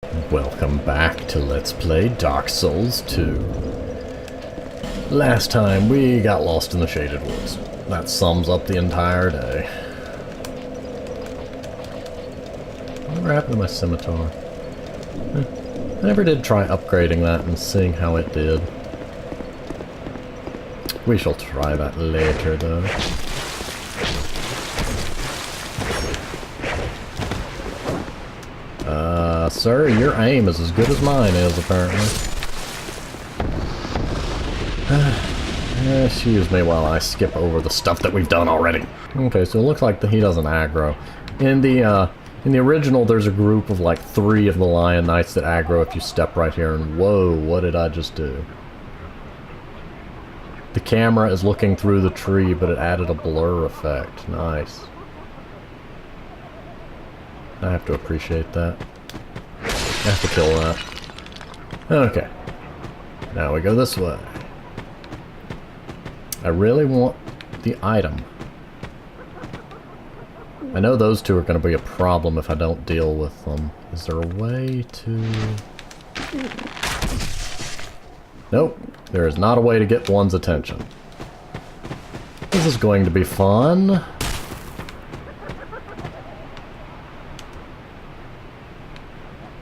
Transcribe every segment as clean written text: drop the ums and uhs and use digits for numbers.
Welcome back to Let's Play Dark Souls 2. Last time we got lost in the Shaded Woods. That sums up the entire day. Whatever happened to my scimitar? I never did try upgrading that and seeing how it did. We shall try that later though. Sir, your aim is as good as mine is, apparently. Excuse me while I skip over the stuff that we've done already. Okay, so it looks like he doesn't aggro. In the original, there's a group of like 3 of the Lion Knights that aggro if you step right here, and whoa, what did I just do? The camera is looking through the tree, but it added a blur effect. Nice. I have to appreciate that. I have to kill that. Okay. Now we go this way. I really want the item. I know those 2 are going to be a problem if I don't deal with them. Is there a way to... Nope. There is not a way to get one's attention. This is going to be fun.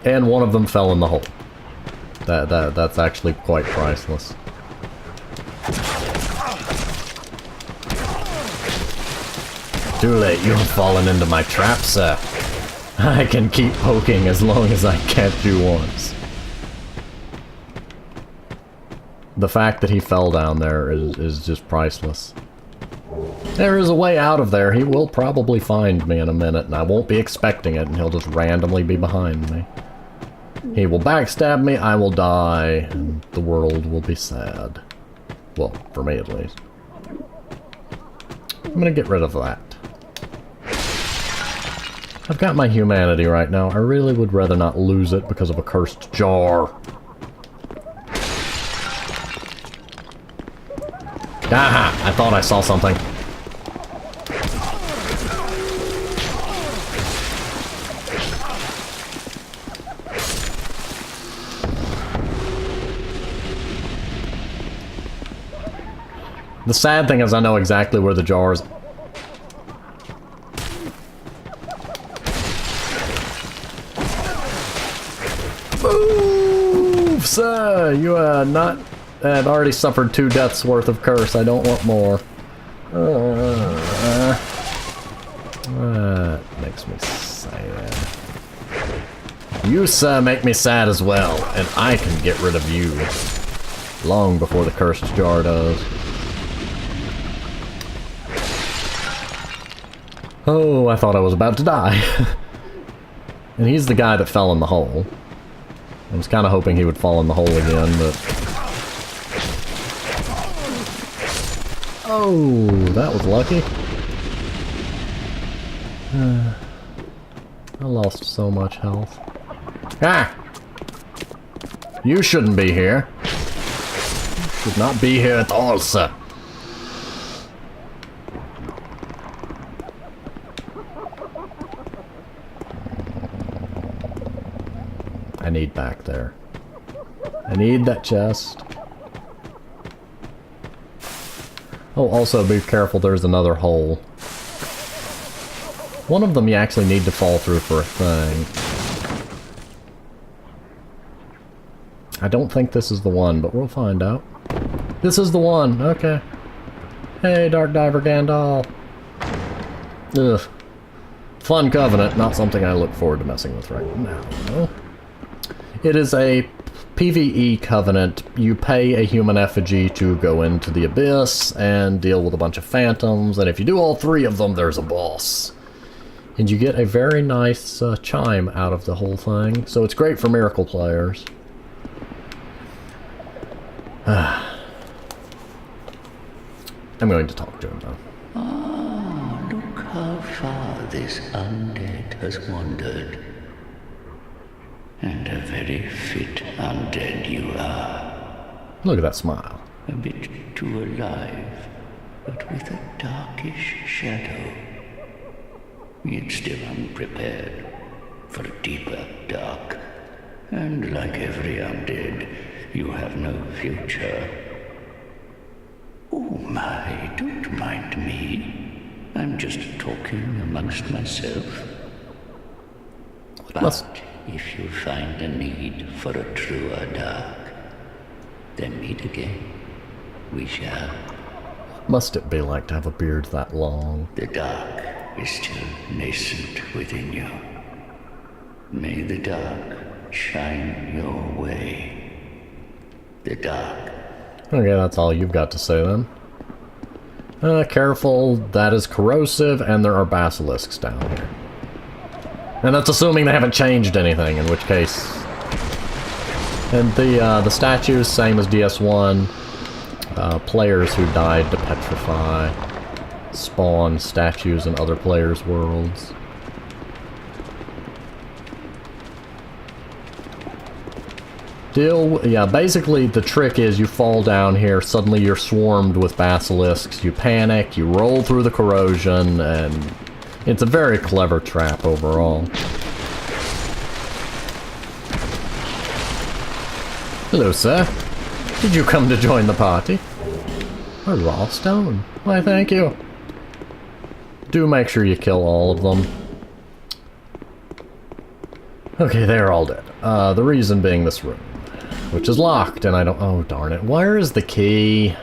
And one of them fell in the hole. That's actually quite priceless. Too late, you have fallen into my trap, sir. I can keep poking as long as I catch you once. The fact that he fell down there is just priceless. There is a way out of there. He will probably find me in a minute, and I won't be expecting it, and he'll just randomly be behind me. He will backstab me, I will die, and the world will be sad. Well, for me at least. I'm gonna get rid of that. I've got my humanity right now. I really would rather not lose it because of a cursed jar. Aha! I thought I saw something. The sad thing is I know exactly where the jars... Move, sir! You not... I've already suffered 2 deaths worth of curse. I don't want more. That makes me sad. You, sir, make me sad as well, and I can get rid of you. Long before the cursed jar does. Oh, I thought I was about to die. And he's the guy that fell in the hole. I was kind of hoping he would fall in the hole again, but... Oh, that was lucky. I lost so much health. Ah! You shouldn't be here. You should not be here at all, sir. I need back there. I need that chest. Oh, also be careful, there's another hole. One of them you actually need to fall through for a thing. I don't think this is the one, but we'll find out. This is the one, okay. Hey, Dark Diver Gandalf. Ugh. Fun Covenant, not something I look forward to messing with right now. No. It is a PvE Covenant. You pay a human effigy to go into the abyss and deal with a bunch of phantoms, and if you do all 3 of them, there's a boss. And you get a very nice chime out of the whole thing, so it's great for miracle players. I'm going to talk to him though. Ah, look how far this undead has wandered. And a very fit undead you are. Look at that smile. A bit too alive, but with a darkish shadow. Yet still unprepared for a deeper dark. And like every undead, you have no future. Oh my, don't mind me. I'm just talking amongst myself. But if you find a need for a truer dark, then meet again. We shall. Must it be like to have a beard that long? The dark is still nascent within you. May the dark shine your way. The dark. Okay, that's all you've got to say then. Careful, that is corrosive, and there are basilisks down here. And that's assuming they haven't changed anything, in which case... And the statues, same as DS1. Players who died to petrify spawn statues in other players' worlds. Yeah, basically the trick is you fall down here, suddenly you're swarmed with basilisks, you panic, you roll through the corrosion, and it's a very clever trap overall. Hello, sir. Did you come to join the party? A raw stone. Why, thank you. Do make sure you kill all of them. Okay, they're all dead. The reason being this room, which is locked, and I don't... Oh, darn it. Where is the key?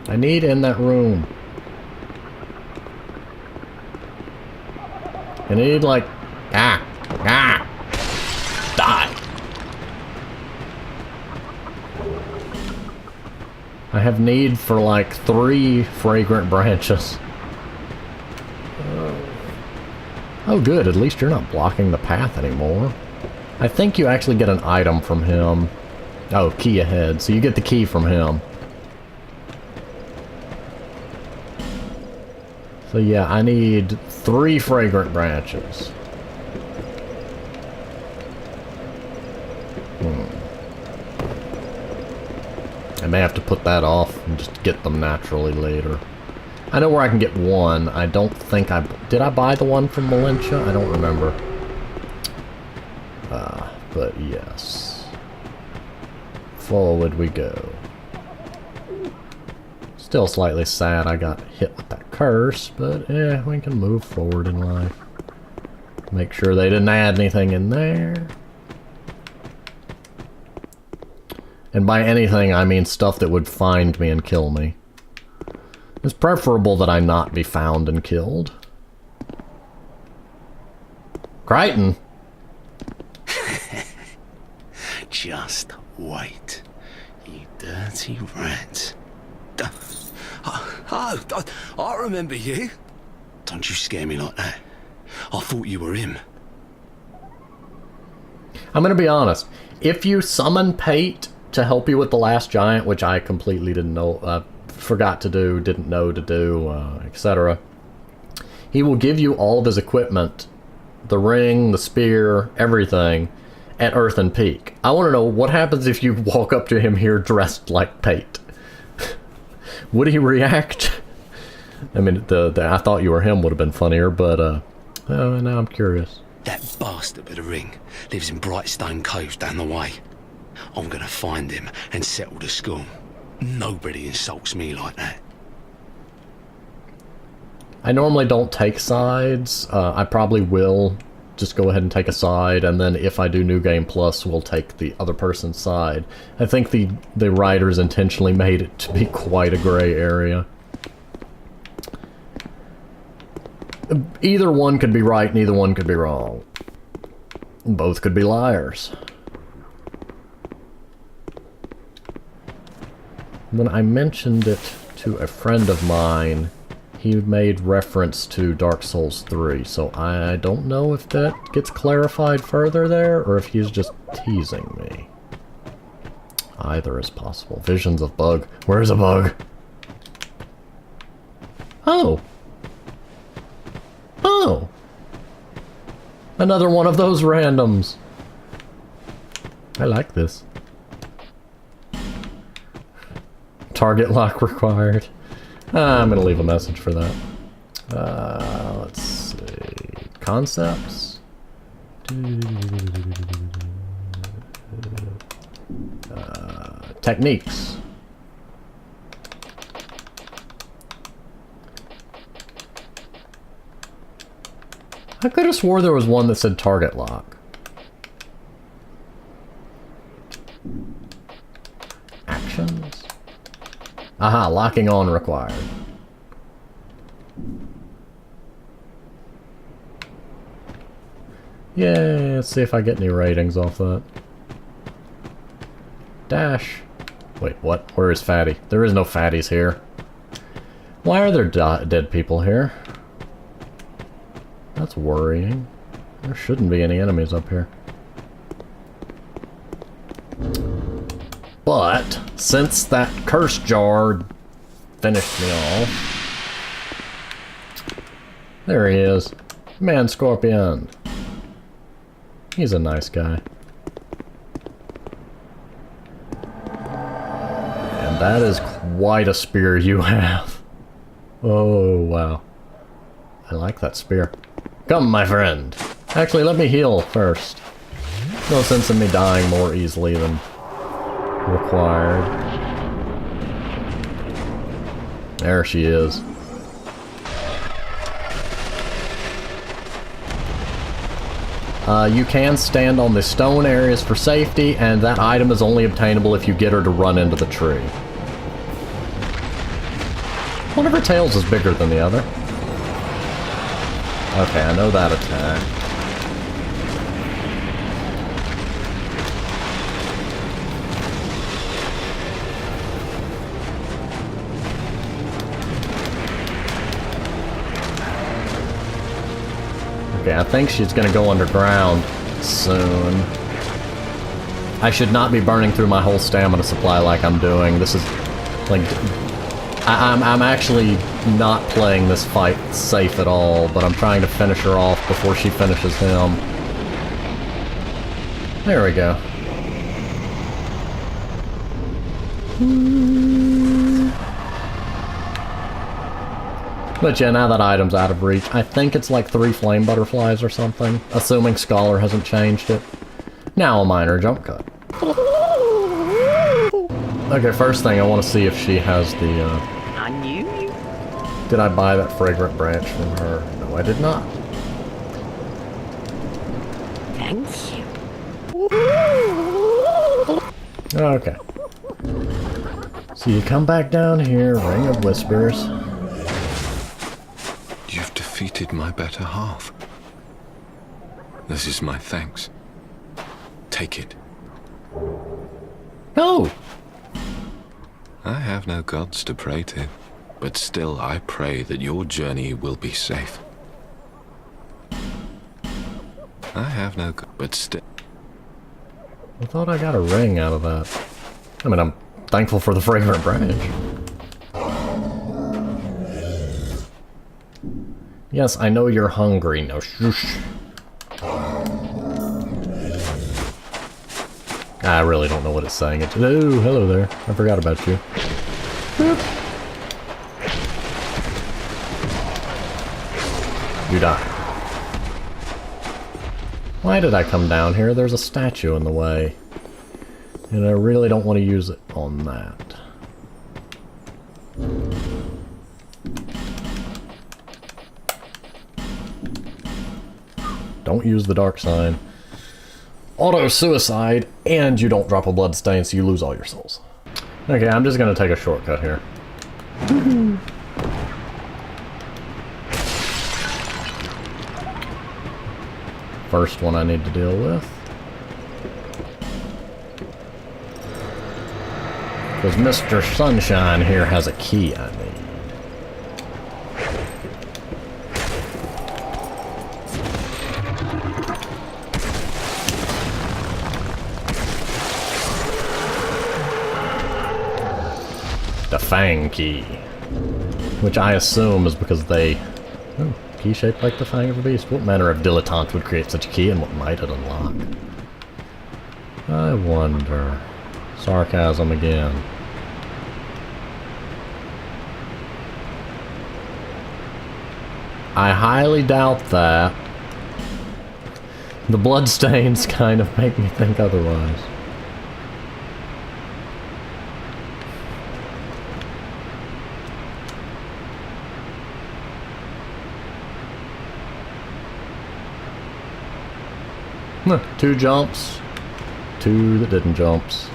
I need in that room. I need, like... Die! I have need for, like, 3 fragrant branches. Oh, good. At least you're not blocking the path anymore. I think you actually get an item from him. Oh, key ahead. So you get the key from him. So yeah, I need 3 fragrant branches. I may have to put that off and just get them naturally later. I know where I can get 1. I don't think I... Did I buy the one from Malentia? I don't remember. But yes. Forward we go. Still slightly sad I got hit with that curse, but yeah, we can move forward in life. Make sure they didn't add anything in there. And by anything, I mean stuff that would find me and kill me. It's preferable that I not be found and killed. Crichton! Just wait, you dirty rat. I remember you. Don't you scare me like that. I thought you were him. I'm gonna be honest. If you summon Pate to help you with the last giant, which I completely didn't know, forgot to do, didn't know to do, etc., he will give you all of his equipment, the ring, the spear, everything, at Earthen Peak. I want to know what happens if you walk up to him here dressed like Pate. Would he react? I mean, I thought you were him would have been funnier, but now I'm curious. That bastard with the ring lives in Brightstone Cove down the way. I'm gonna find him and settle the score. Nobody insults me like that. I normally don't take sides. I probably will just go ahead and take a side, and then if I do New Game Plus, we'll take the other person's side. I think the writers intentionally made it to be quite a gray area. Either one could be right, neither one could be wrong. Both could be liars. When I mentioned it to a friend of mine, he made reference to Dark Souls 3, so I don't know if that gets clarified further there, or if he's just teasing me. Either is possible. Visions of Bug. Where's a bug? Oh! Oh! Another one of those randoms! I like this. Target lock required. I'm gonna leave a message for that. Let's see. Concepts? techniques. I could have swore there was one that said target lock. Actions. Aha, locking on required. Yay, let's see if I get any ratings off that. Dash. Wait, what? Where is Fatty? There is no fatties here. Why are there dead people here? That's worrying. There shouldn't be any enemies up here. But, since that curse jar finished me off... There he is. Man Scorpion. He's a nice guy. And that is quite a spear you have. Oh, wow. I like that spear. Come, my friend. Actually, let me heal first. No sense in me dying more easily than required. There she is. You can stand on the stone areas for safety, and that item is only obtainable if you get her to run into the tree. One of her tails is bigger than the other. Okay, I know that attack. Okay, I think she's gonna go underground soon. I should not be burning through my whole stamina supply like I'm doing. This is, like... I'm actually not playing this fight safe at all, but I'm trying to finish her off before she finishes him. There we go. But yeah, now that item's out of reach, I think it's like 3 flame butterflies or something, assuming Scholar hasn't changed it. Now a minor jump cut. Okay, first thing, I want to see if she has the, I knew you. Did I buy that fragrant branch from her? No, I did not. Thank you. Okay. So you come back down here, Ring of Whispers. You've defeated my better half. This is my thanks. Take it. No! I have no gods to pray to, but still I pray that your journey will be safe. I have no but still... I thought I got a ring out of that. I mean, I'm thankful for the fragrant branch. Yes, I know you're hungry. No shush. I really don't know what it's saying. It's, oh, hello there. I forgot about you. Boop. You die. Why did I come down here? There's a statue in the way. And I really don't want to use it on that. Don't use the dark sign. Auto-suicide, and you don't drop a bloodstain, so you lose all your souls. Okay, I'm just gonna take a shortcut here. First one I need to deal with. Because Mr. Sunshine here has a key I need. The Fang Key. Which I assume is because they... Oh, key shaped like the Fang of a Beast. What manner of dilettante would create such a key, and what might it unlock? I wonder... Sarcasm again. I highly doubt that. The bloodstains kind of make me think otherwise. 2 jumps. 2 that didn't jumps.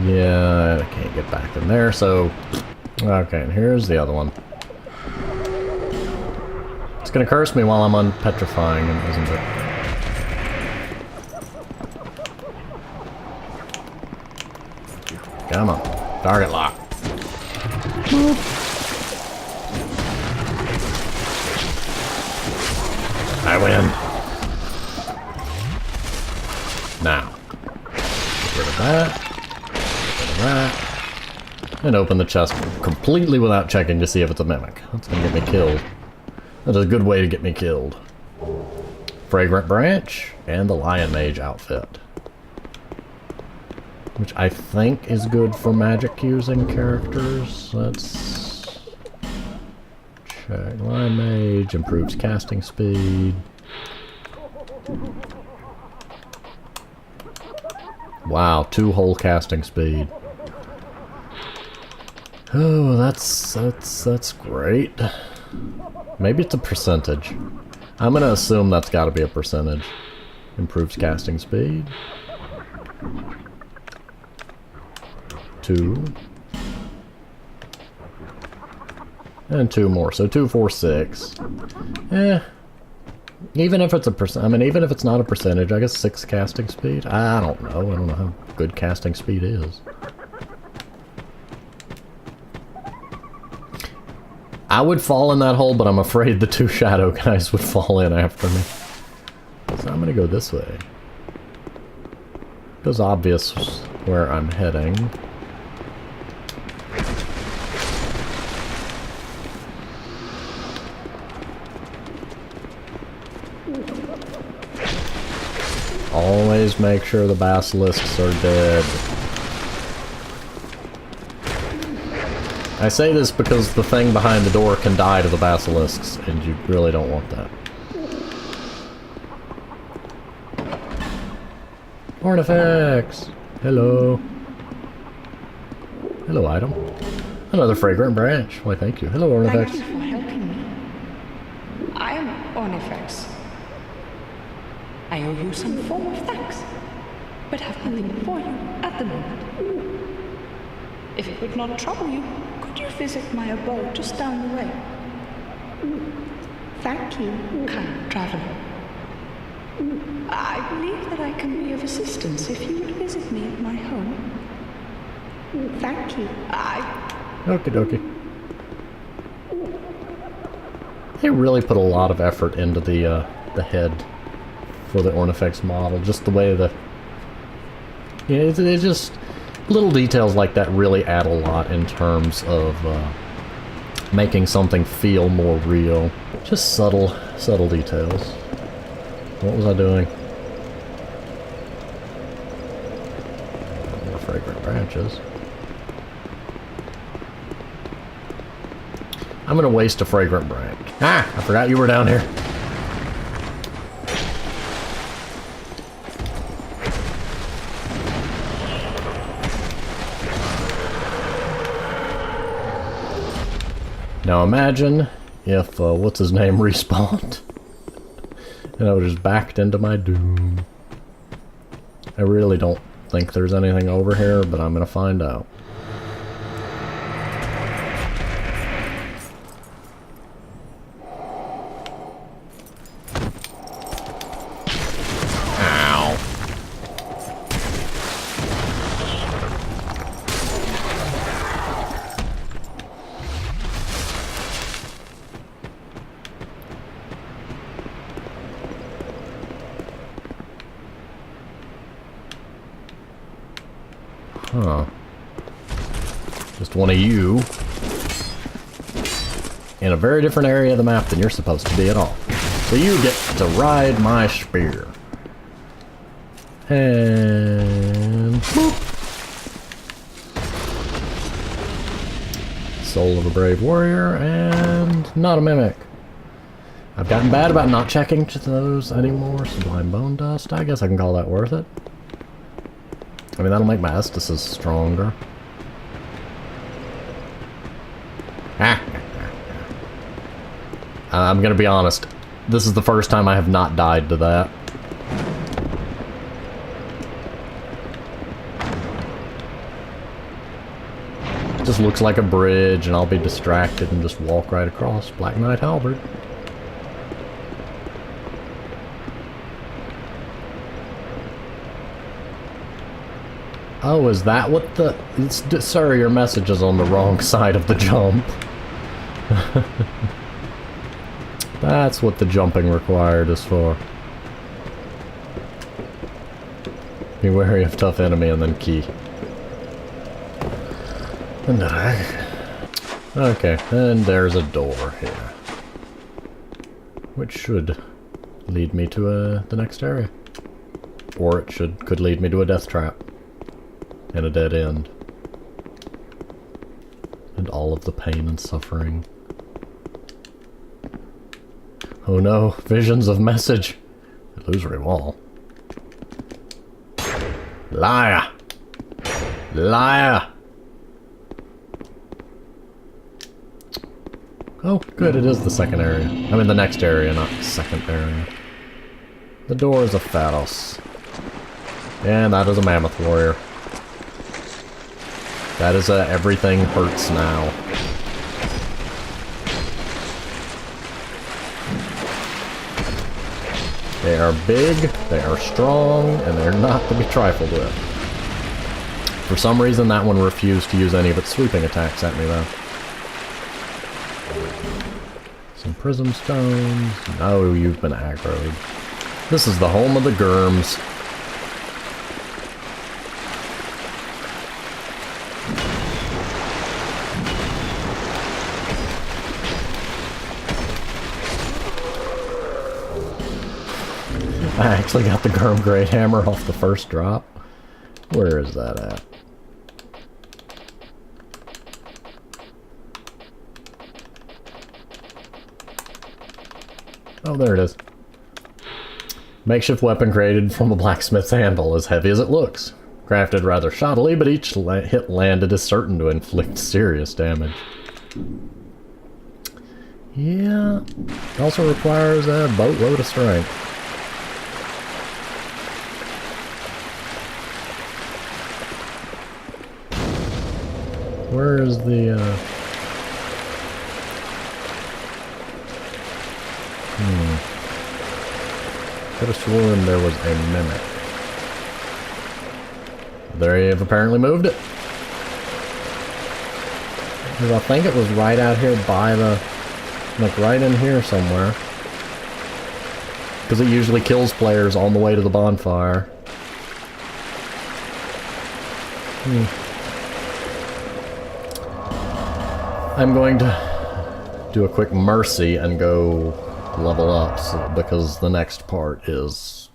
Yeah, I can't get back in there, so... Okay, and here's the other one. It's gonna curse me while I'm unpetrifying him, isn't it? Come on. Target lock. Boop. I win. Now. Get rid of that. Get rid of that. And open the chest completely without checking to see if it's a mimic. That's gonna get me killed. That's a good way to get me killed. Fragrant Branch and the Lion Mage outfit. Which I think is good for magic using characters. Let's check. Lion Mage improves casting speed. Wow, 2 whole casting speed. Oh, that's great. Maybe it's a percentage. I'm gonna assume that's gotta be a percentage. Improves casting speed. 2. And 2 more, so 2, 4, 6. Even if it's a percent, I mean, even if it's not a percentage, I guess 6 casting speed? I don't know. I don't know how good casting speed is. I would fall in that hole, but I'm afraid the 2 shadow guys would fall in after me. So I'm gonna go this way. It's obvious where I'm heading. Always make sure the basilisks are dead. I say this because the thing behind the door can die to the basilisks, and you really don't want that. Artifacts! Hello. Hello, item. Another fragrant branch. Why, thank you. Hello, Artifacts. Thank you for helping me. I am Ornifex. I owe you some form of thanks, but have nothing for you at the moment. If it would not trouble you, could you visit my abode just down the way? Thank you, kind traveler. I believe that I can be of assistance if you would visit me at my home. Thank you. Okie dokie. They really put a lot of effort into the head for the Ornifex model. Just the way the... Yeah, it's just... Little details like that really add a lot in terms of making something feel more real. Just subtle details. What was I doing? More fragrant branches. I'm gonna waste a fragrant branch. Ah! I forgot you were down here. Now imagine if, what's his name respawned. And I was just backed into my doom. I really don't think there's anything over here, but I'm gonna find out. Ow. Huh. Just one of you in a very different area of the map than you're supposed to be at all. So you get to ride my spear. And boop. Soul of a brave warrior and not a mimic. I've gotten bad about not checking to those anymore. Sublime bone dust. I guess I can call that worth it. I mean, that'll make my Estus stronger. I'm gonna be honest. This is the first time I have not died to that. Just looks like a bridge, and I'll be distracted and just walk right across. Black Knight Halberd. Oh, is that what the... Sir, your message is on the wrong side of the jump. That's what the jumping required is for. Be wary of tough enemy and then key. And okay, and there's a door here. Which should lead me to the next area. Or it could lead me to a death trap. And a dead end. And all of the pain and suffering. Oh no, visions of message. Illusory wall. Liar! Liar! Oh, good, it is the second area. I mean the next area, not the second area. The Doors of Pharos. And that is a Mammoth Warrior. That is a everything hurts now. They are big, they are strong, and they're not to be trifled with. For some reason, that one refused to use any of its sweeping attacks at me, though. Some prism stones. No, you've been aggroed. This is the home of the Gurms. I actually got the Gurm Great Hammer off the first drop. Where is that at? Oh, there it is. Makeshift weapon created from a blacksmith's anvil, as heavy as it looks. Crafted rather shoddily, but each hit landed is certain to inflict serious damage. Yeah. It also requires a boatload of strength. Where is the, Could have sworn there was a mimic. They have apparently moved it. Because I think it was right out here by the... like right in here somewhere. Because it usually kills players on the way to the bonfire. I'm going to do a quick mercy and go level up, because the next part is...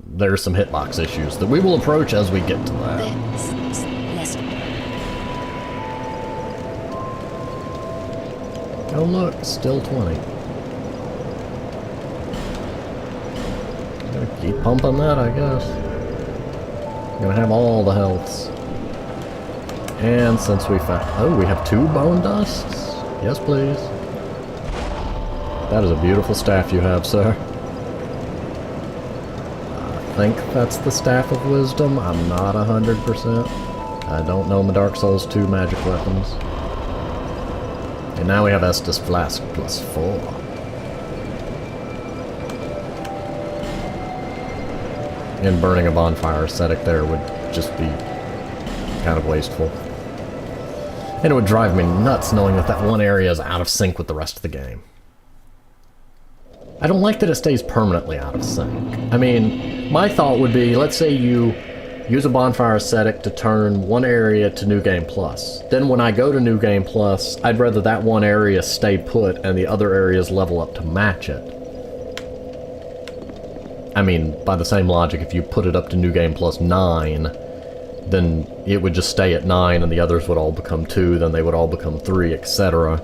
there's some hitbox issues that we will approach as we get to that. Oh look, still 20. Gotta keep pumping that, I guess. Gonna have all the healths. And since we found... oh, we have 2 bone dusts? Yes, please. That is a beautiful staff you have, sir. I think that's the Staff of Wisdom. I'm not 100%. I don't know my Dark Souls 2 magic weapons. And now we have Estus Flask +4. And burning a bonfire ascetic there would just be kind of wasteful. And it would drive me nuts knowing that that one area is out of sync with the rest of the game. I don't like that it stays permanently out of sync. I mean, my thought would be, let's say you use a bonfire ascetic to turn one area to New Game Plus. Then when I go to New Game Plus, I'd rather that one area stay put and the other areas level up to match it. I mean, by the same logic, if you put it up to New Game Plus 9, then it would just stay at 9 and the others would all become 2, then they would all become 3, etc.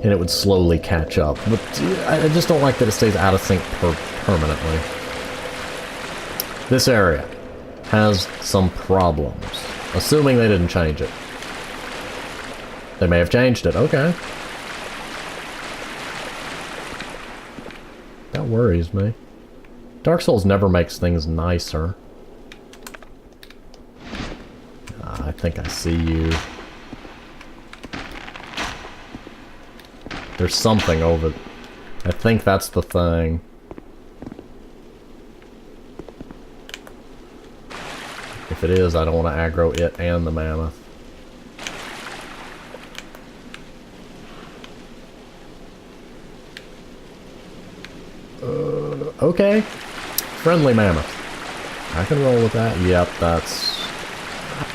And it would slowly catch up. But I just don't like that it stays out of sync permanently. This area has some problems. Assuming they didn't change it. They may have changed it, okay. That worries me. Dark Souls never makes things nicer. I think I see you. There's something over... I think that's the thing. If it is, I don't want to aggro it and the mammoth. Okay. Friendly mammoth. I can roll with that. Yep, that's...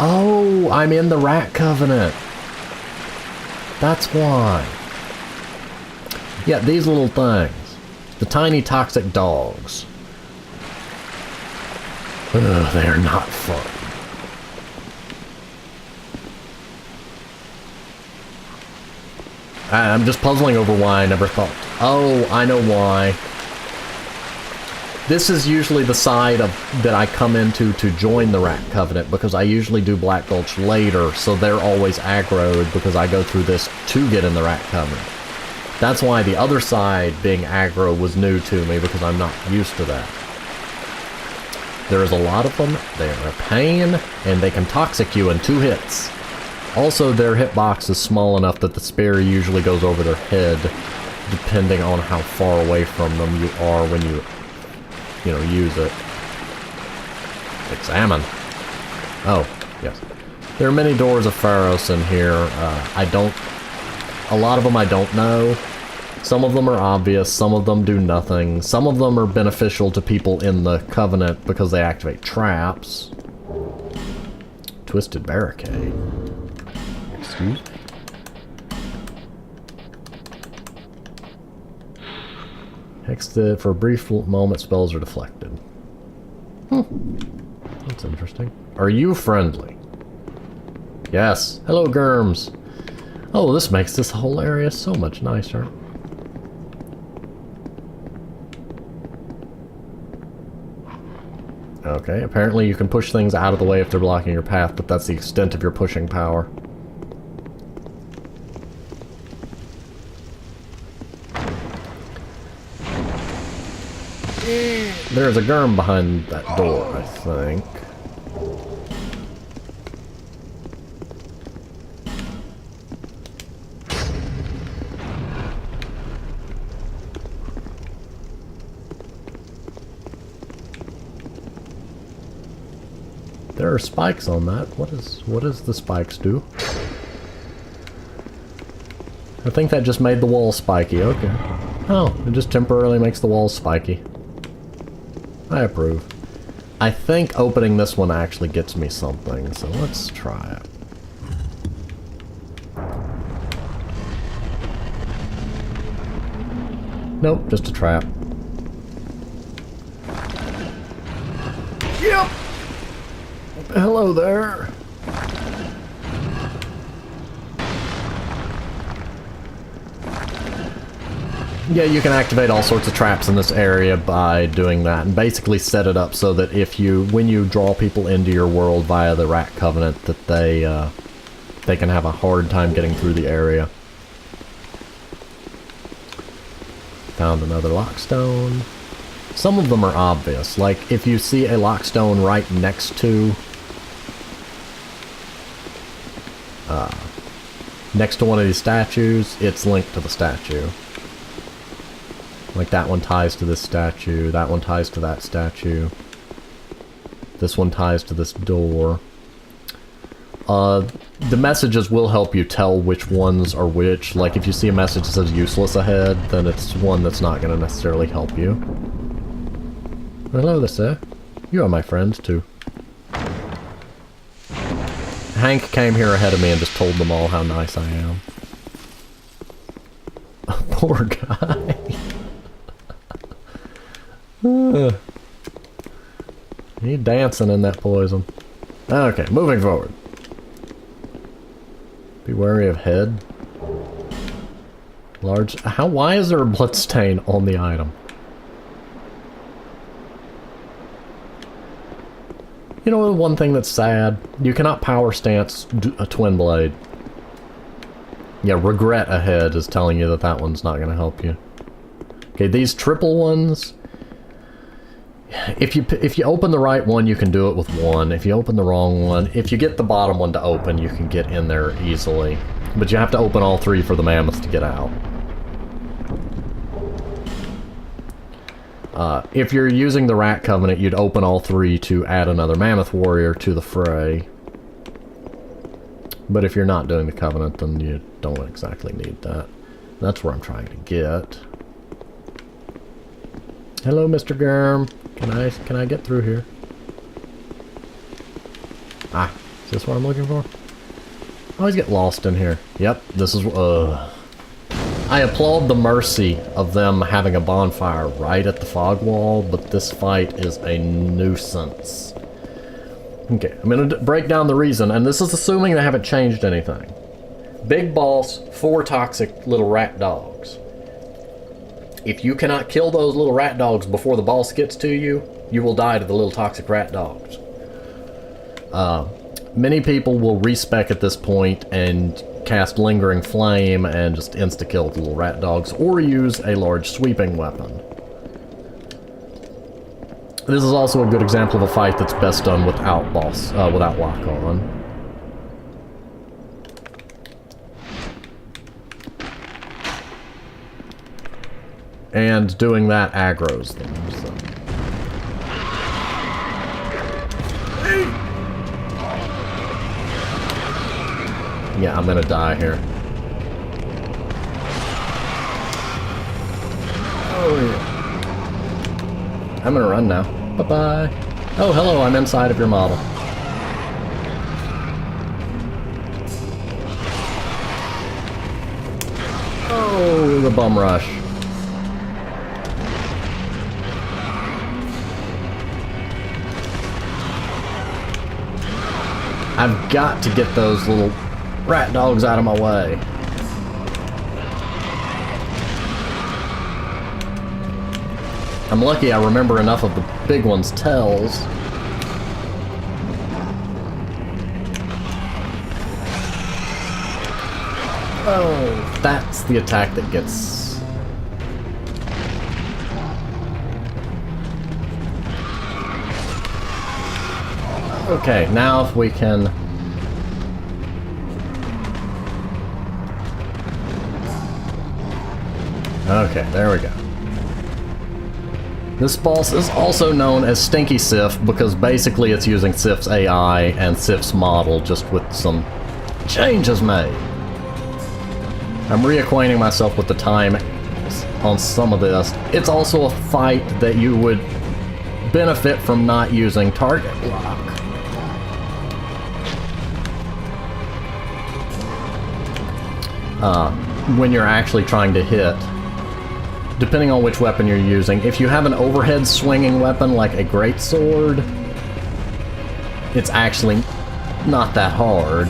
Oh, I'm in the Rat Covenant. That's why. Yeah, these little things. The tiny toxic dogs. Ugh, they are not fun. I'm just puzzling over why I never thought... Oh, I know why. This is usually the side of that I come into to join the Rat Covenant, because I usually do Black Gulch later, so they're always aggroed because I go through this to get in the Rat Covenant. That's why the other side being aggro was new to me, because I'm not used to that. There's a lot of them, they are a pain, and they can toxic you in 2 hits. Also, their hitbox is small enough that the spear usually goes over their head, depending on how far away from them you are when you use it. Examine. Oh, yes. There are many doors of Pharos in here. A lot of them I don't know. Some of them are obvious, some of them do nothing. Some of them are beneficial to people in the Covenant because they activate traps. Twisted Barricade. Excuse me? For a brief moment, spells are deflected. That's interesting. Are you friendly? Yes. Hello, Germs. Oh, this makes this whole area so much nicer. Okay, apparently you can push things out of the way if they're blocking your path, but that's the extent of your pushing power. There's a Germ behind that door, I think. There are spikes on that. What does the spikes do? I think that just made the wall spiky. Okay. Oh, it just temporarily makes the walls spiky. I approve. I think opening this one actually gets me something, so let's try it. Nope, just a trap. Yep! Hello there. Yeah, you can activate all sorts of traps in this area by doing that, and basically set it up so that when you draw people into your world via the Rat Covenant, that they can have a hard time getting through the area. Found another lockstone. Some of them are obvious, like if you see a lockstone right next to one of these statues, it's linked to the statue. Like that one ties to this statue, that one ties to that statue. This one ties to this door. The messages will help you tell which ones are which. Like if you see a message that says useless ahead, then it's one that's not going to necessarily help you. Hello there, sir. You are my friend, too. Hank came here ahead of me and just told them all how nice I am. Poor guy. He's dancing in that poison. Okay, moving forward. Be wary of head. Large... Why is there a blood stain on the item? You know, one thing that's sad? You cannot power stance a twin blade. Yeah, regret ahead is telling you that that one's not going to help you. Okay, these triple ones, if you open the right one, you can do it with one. If you open the wrong one, if you get the bottom one to open, you can get in there easily. But you have to open all three for the mammoth to get out. If you're using the Rat Covenant, you'd open all three to add another mammoth warrior to the fray. But if you're not doing the Covenant, then you don't exactly need that. That's where I'm trying to get. Hello, Mr. Germ. Can I get through here? Ah, is this what I'm looking for? I always get lost in here. Yep, this is, I applaud the mercy of them having a bonfire right at the fog wall, but this fight is a nuisance. Okay, I'm gonna break down the reason, and this is assuming they haven't changed anything. Big boss, 4 toxic little rat dogs. If you cannot kill those little rat dogs before the boss gets to you, you will die to the little toxic rat dogs. Many people will respec at this point and cast Lingering Flame and just insta-kill the little rat dogs, or use a large sweeping weapon. This is also a good example of a fight that's best done without without lock-on. And doing that aggroes them, so. Yeah, I'm gonna die here. Oh yeah. I'm gonna run now. Bye-bye. Oh, hello, I'm inside of your model. Oh, the bum rush. I've got to get those little rat dogs out of my way. I'm lucky I remember enough of the big one's tells. Oh, that's the attack that gets... Okay, now if we can... Okay, there we go. This boss is also known as Stinky Sif because basically it's using Sif's AI and Sif's model just with some changes made. I'm reacquainting myself with the time on some of this. It's also a fight that you would benefit from not using target lock. When you're actually trying to hit, depending on which weapon you're using. If you have an overhead swinging weapon like a greatsword, it's actually not that hard.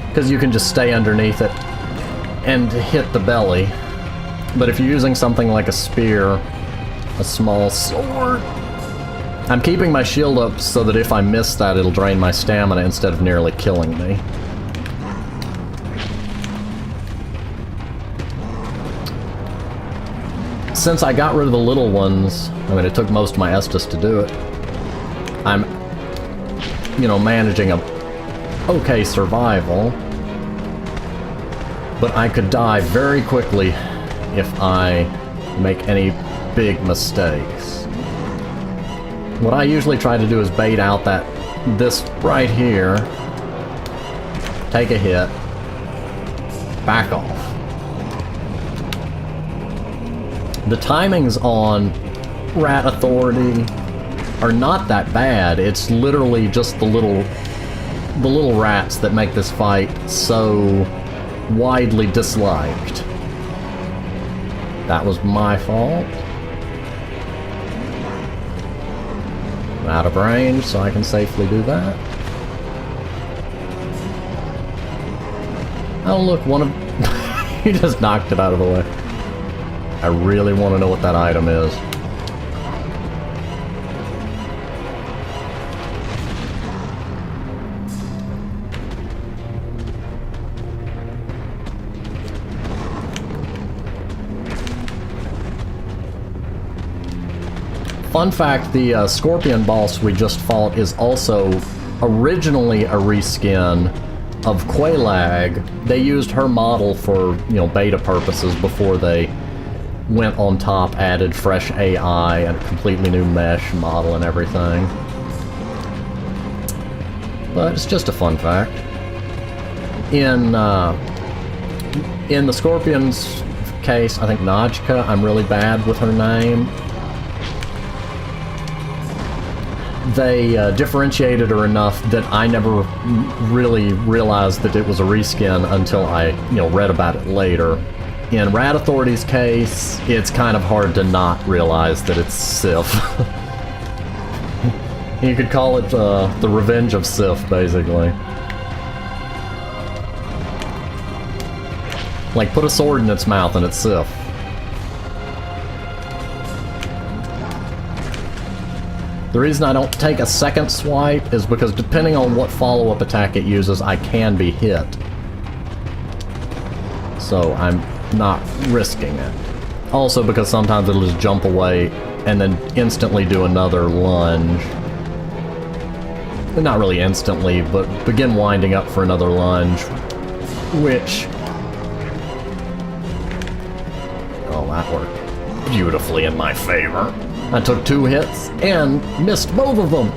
Because you can just stay underneath it and hit the belly. But if you're using something like a spear, a small sword... I'm keeping my shield up so that if I miss that, it'll drain my stamina instead of nearly killing me. Since I got rid of the little ones, I mean, it took most of my Estus to do it, I'm, you know, managing a okay survival. But I could die very quickly if I make any big mistakes. What I usually try to do is bait out this right here, take a hit, back off. The timings on Rat Authority are not that bad. It's literally just the little rats that make this fight so widely disliked. That was my fault. I'm out of range, so I can safely do that. Oh look, one of... he just knocked it out of the way. I really want to know what that item is. Fun fact, the Scorpion boss we just fought is also originally a reskin of Quelaag. They used her model for, you know, beta purposes before they went on top, added fresh AI and a completely new mesh model and everything. But it's just a fun fact. In the Scorpion's case, I think Najka, I'm really bad with her name. They differentiated her enough that I never really realized that it was a reskin until I, you know, read about it later. In Rat Authority's case, it's kind of hard to not realize that it's Sif. You could call it the Revenge of Sif, basically. Like, put a sword in its mouth and it's Sif. The reason I don't take a second swipe is because depending on what follow-up attack it uses, I can be hit. So I'm not risking it. Also because sometimes it'll just jump away and then instantly do another lunge. Not really instantly, but begin winding up for another lunge, which... Oh, that worked beautifully in my favor. I took 2 hits and missed both of them.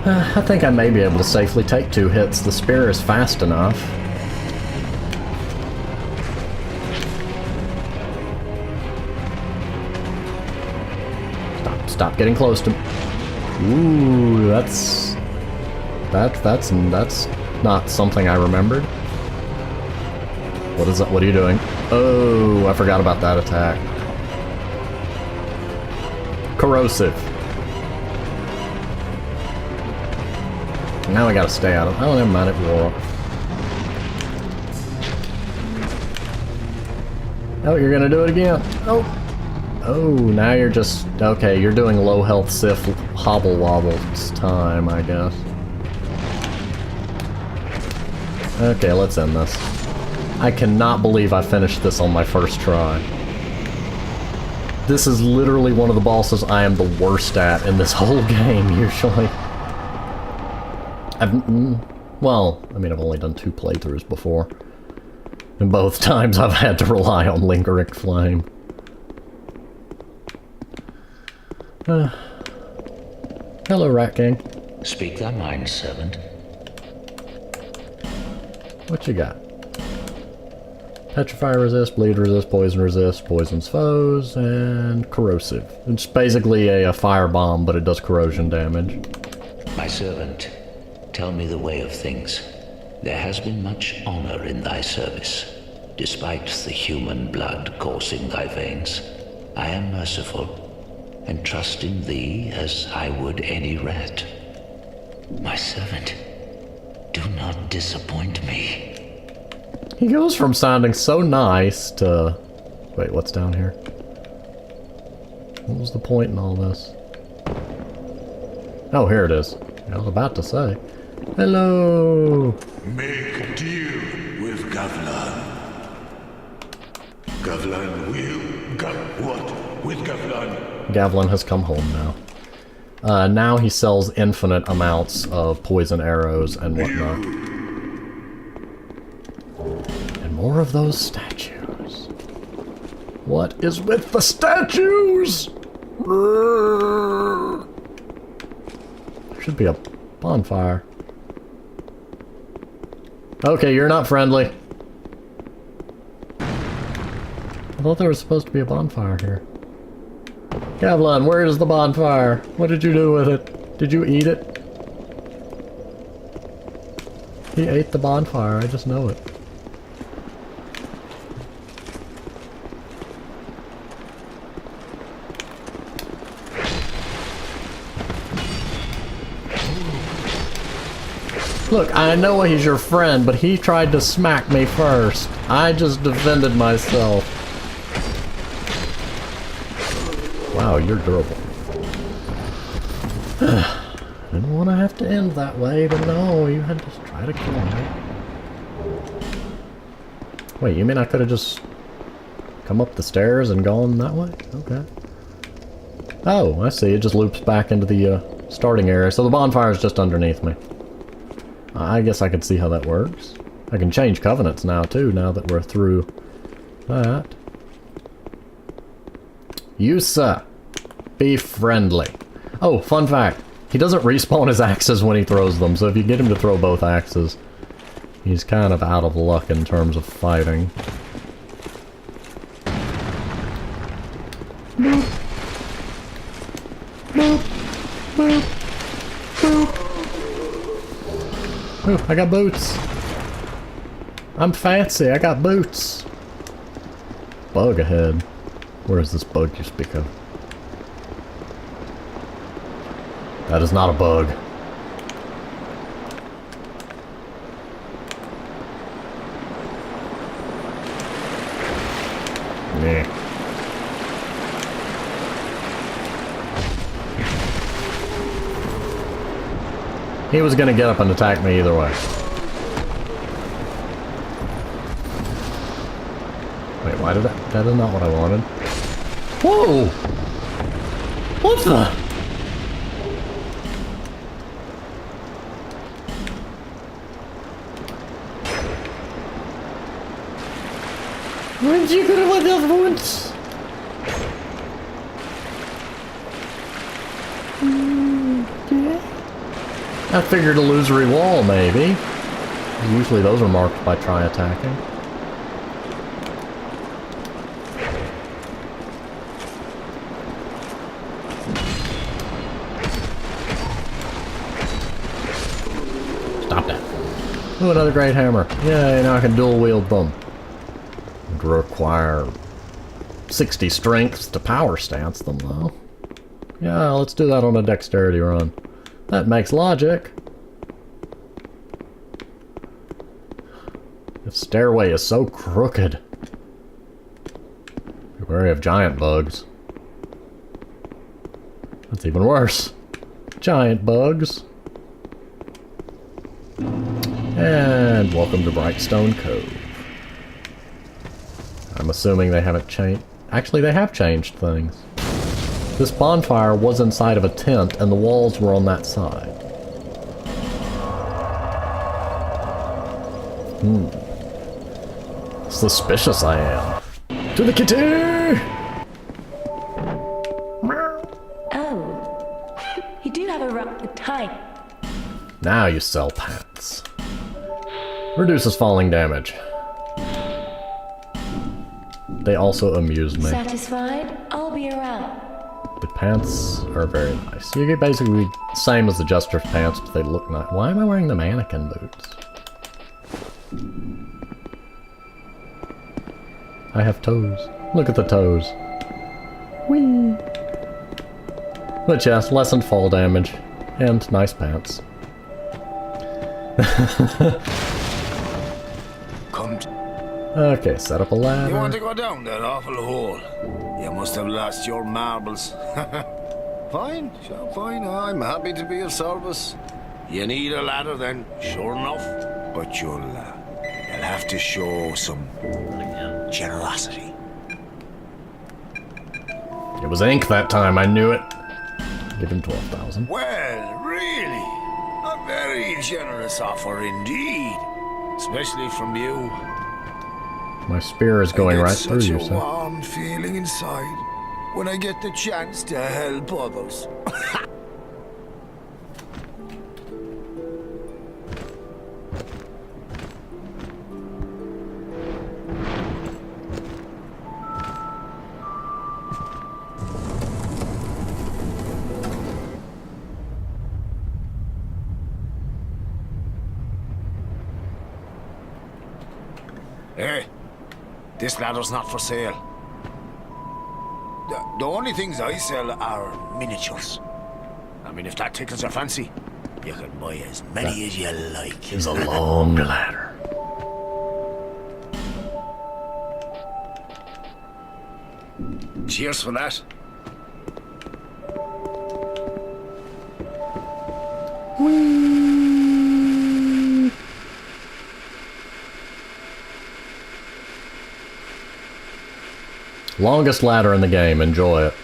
I think I may be able to safely take 2 hits. The spear is fast enough. Stop getting close to me. Ooh, that's not something I remembered. What is that? What are you doing? Oh, I forgot about that attack. Corrosive. Now I gotta stay out of it. Oh, never mind, it wore off. Oh, you're gonna do it again. Oh. Oh, now you're just... Okay, you're doing low health Sif hobble wobble time, I guess. Okay, let's end this. I cannot believe I finished this on my first try. This is literally one of the bosses I am the worst at in this whole game, usually. Well, I mean, I've only done 2 playthroughs before. And both times I've had to rely on Lingeric Flame. Hello, Rat King. Speak thy mind, servant. What you got? Petrify resist, bleed resist, poisons foes, and corrosive. It's basically a fire bomb, but it does corrosion damage. My servant, tell me the way of things. There has been much honor in thy service. Despite the human blood coursing thy veins, I am merciful, and trust in thee as I would any rat. My servant, do not disappoint me. He goes from sounding so nice to... Wait, what's down here? What was the point in all this? Oh, here it is. I was about to say. Hello! Make a deal with Gavlan. Gavlan will... what? With Gavlan? Gavlan has come home now. Now he sells infinite amounts of poison arrows and whatnot. And more of those statues. What is with the statues? There should be a bonfire. Okay, you're not friendly. I thought there was supposed to be a bonfire here. Gavlan, where is the bonfire? What did you do with it? Did you eat it? He ate the bonfire, I just know it. Look, I know he's your friend, but he tried to smack me first. I just defended myself. Wow, you're durable. Didn't want to have to end that way, but no, you had to try to kill me. Wait, you mean I could have just come up the stairs and gone that way? Okay. Oh, I see. It just loops back into the starting area. So the bonfire is just underneath me. I guess I can see how that works. I can change covenants now, too, now that we're through that. Yusa, be friendly. Oh, fun fact. He doesn't respawn his axes when he throws them, so if you get him to throw both axes, he's kind of out of luck in terms of fighting. Boop. Boop. Boop. Boop. Ooh, I got boots. I'm fancy, I got boots. Bug ahead. Where is this bug you speak of? That is not a bug. Nah. He was gonna get up and attack me either way. Wait, why did that is not what I wanted. Whoa! What the? Weren't you gonna let that once? I figured illusory wall, maybe. Usually those are marked by try attacking. Stop that. Ooh, another great hammer. Yay, now I can dual wield them. Would require 60 strength to power stance them, though. Yeah, let's do that on a dexterity run. That makes logic. This stairway is so crooked. Be wary of giant bugs. That's even worse. Giant bugs. And welcome to Brightstone Cove. I'm assuming they haven't changed. Actually, they have changed things. This bonfire was inside of a tent, and the walls were on that side. Suspicious I am. To the kitty! Oh, you do have a rough time. Now you sell pants. Reduces falling damage. They also amuse me. Satisfied? I'll be around. The pants are very nice. You get basically the same as the Jester's pants, but they look nice. Why am I wearing the mannequin boots? I have toes. Look at the toes. Whee! But yes, lessened fall damage. And nice pants. Come. Okay, set up a ladder. You want to go down that awful hole? You must have lost your marbles. Fine, sure, fine. I'm happy to be of service. You need a ladder then, sure enough. But you'll have to show some generosity. It was ink that time, I knew it. Give him 12,000. Well, really? A very generous offer indeed. Especially from you. My spear is going right through you, such a so. warm feeling inside when I get the chance to help others. Hey, this ladder's not for sale. The only things I sell are miniatures. I mean, if that tickles your fancy, you can buy as many as you like. It's a long ladder. Cheers for that. Whee! Longest ladder in the game. Enjoy it.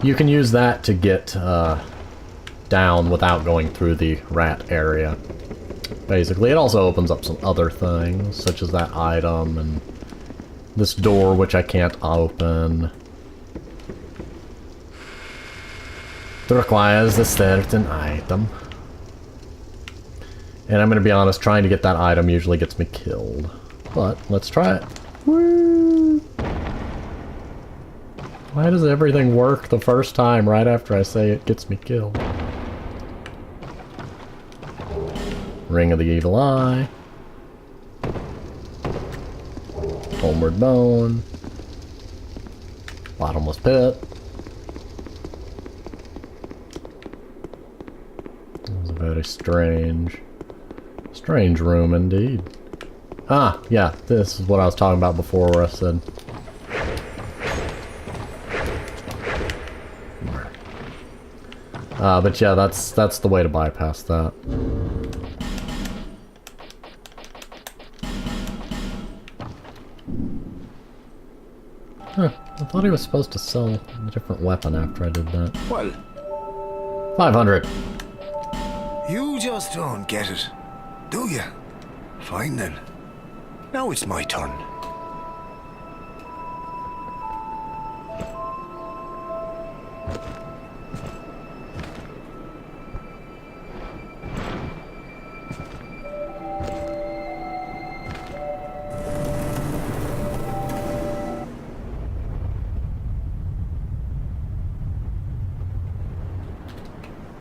You can use that to get down without going through the rat area. Basically, it also opens up some other things, such as that item and this door, which I can't open. It requires a certain item. And I'm going to be honest, trying to get that item usually gets me killed. But, let's try it. Woo! Why does everything work the first time right after I say it gets me killed? Ring of the Evil Eye. Homeward Bone. Bottomless Pit. That was a very strange room indeed. Ah, yeah, this is what I was talking about before where I said... but yeah, that's the way to bypass that. Huh, I thought he was supposed to sell a different weapon after I did that. Well, 500. you just don't get it, do you? Fine then. Now it's my turn.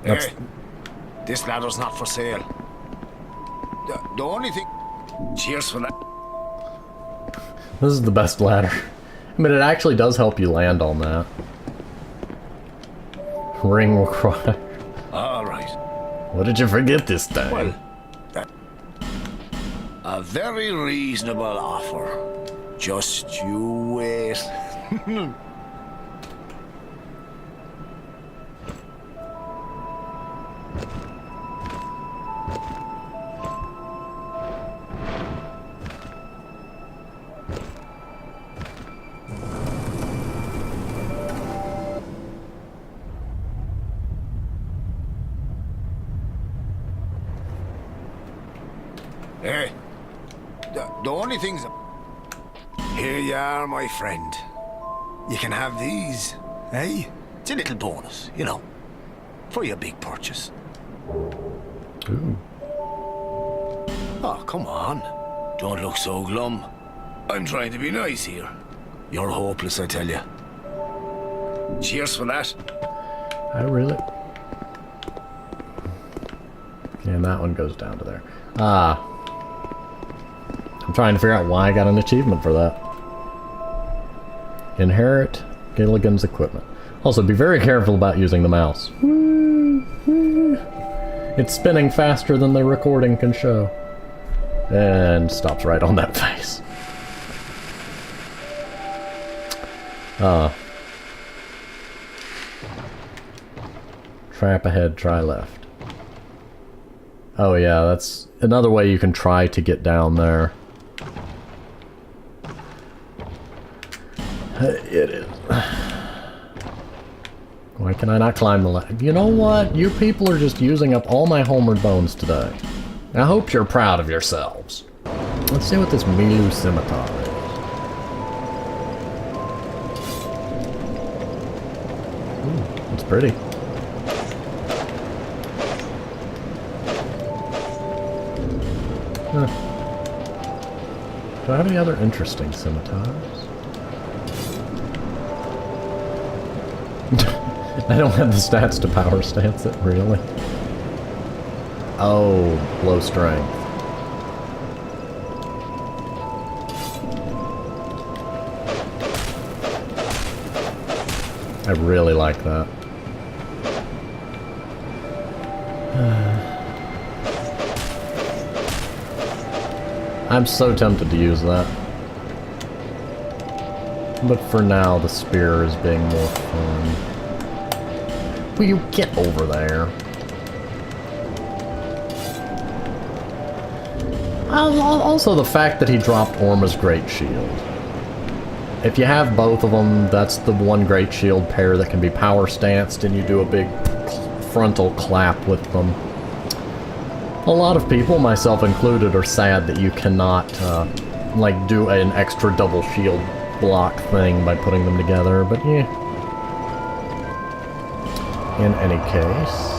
That's- Hey, this ladder's not for sale. The only thing... Cheers for that. This is the best ladder. I mean, it actually does help you land on that. Ring required. All right. What did you forget this time? Well, a very reasonable offer. Just you wait. Hey, the only thing's... Here you are, my friend. You can have these, eh? It's a little bonus, you know, for your big purchase. Ooh. Oh, come on. Don't look so glum. I'm trying to be nice here. You're hopeless, I tell you. Cheers for that. I really... And that one goes down to there. Ah. I'm trying to figure out why I got an achievement for that. Inherit Gilligan's equipment. Also, be very careful about using the mouse. It's spinning faster than the recording can show. And stops right on that face. Trap ahead, try left. Oh yeah, that's another way you can try to get down there. It is. Why can I not climb the ladder? You know what? You people are just using up all my homeward bones today. I hope you're proud of yourselves. Let's see what this Milu scimitar is. Ooh, it's pretty. Huh. Do I have any other interesting scimitars? I don't have the stats to power stance it, really. Oh, low strength. I really like that. I'm so tempted to use that. But for now, the spear is being more fun. Will you get over there? Also, the fact that he dropped Orma's Great Shield. If you have both of them, that's the one Great Shield pair that can be power stanced, and you do a big frontal clap with them. A lot of people, myself included, are sad that you cannot, like, do an extra double shield block thing by putting them together, but yeah. In any case...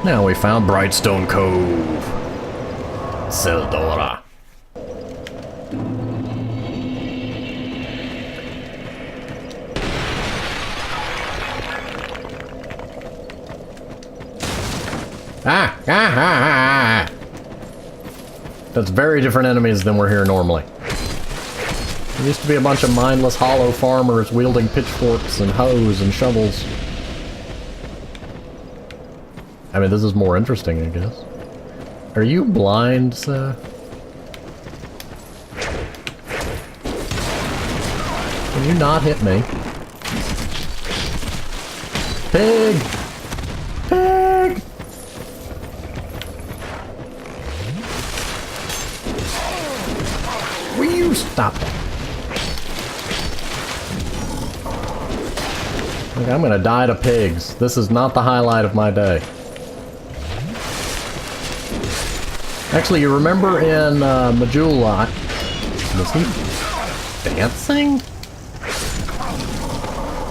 Now we found Brightstone Cove. Seldora. That's very different enemies than we're here normally. There used to be a bunch of mindless hollow farmers wielding pitchforks and hoes and shovels. I mean, this is more interesting, I guess. Are you blind, sir? Can you not hit me? Pig! Pig! Will you stop that? Look, I'm gonna die to pigs. This is not the highlight of my day. Actually, you remember in Majula... Was he dancing?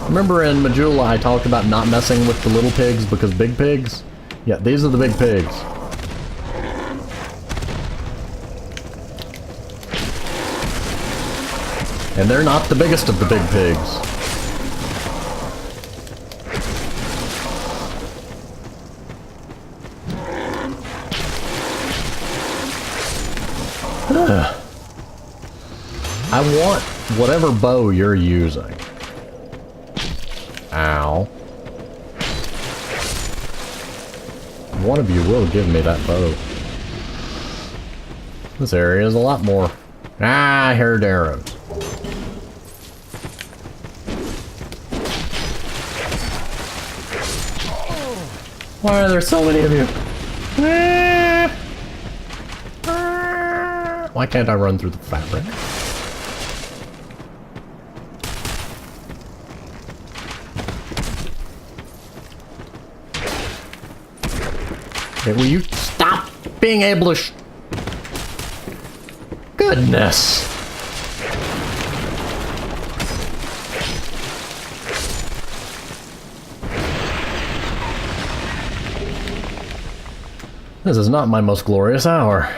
Remember in Majula I talked about not messing with the little pigs because big pigs? Yeah, these are the big pigs. And they're not the biggest of the big pigs. I want whatever bow you're using. Ow. One of you will give me that bow. This area is a lot more... Ah, I heard arrows. Why are there so many of you? Why can't I run through the fabric? Okay, will you stop being able to Goodness! This is not my most glorious hour.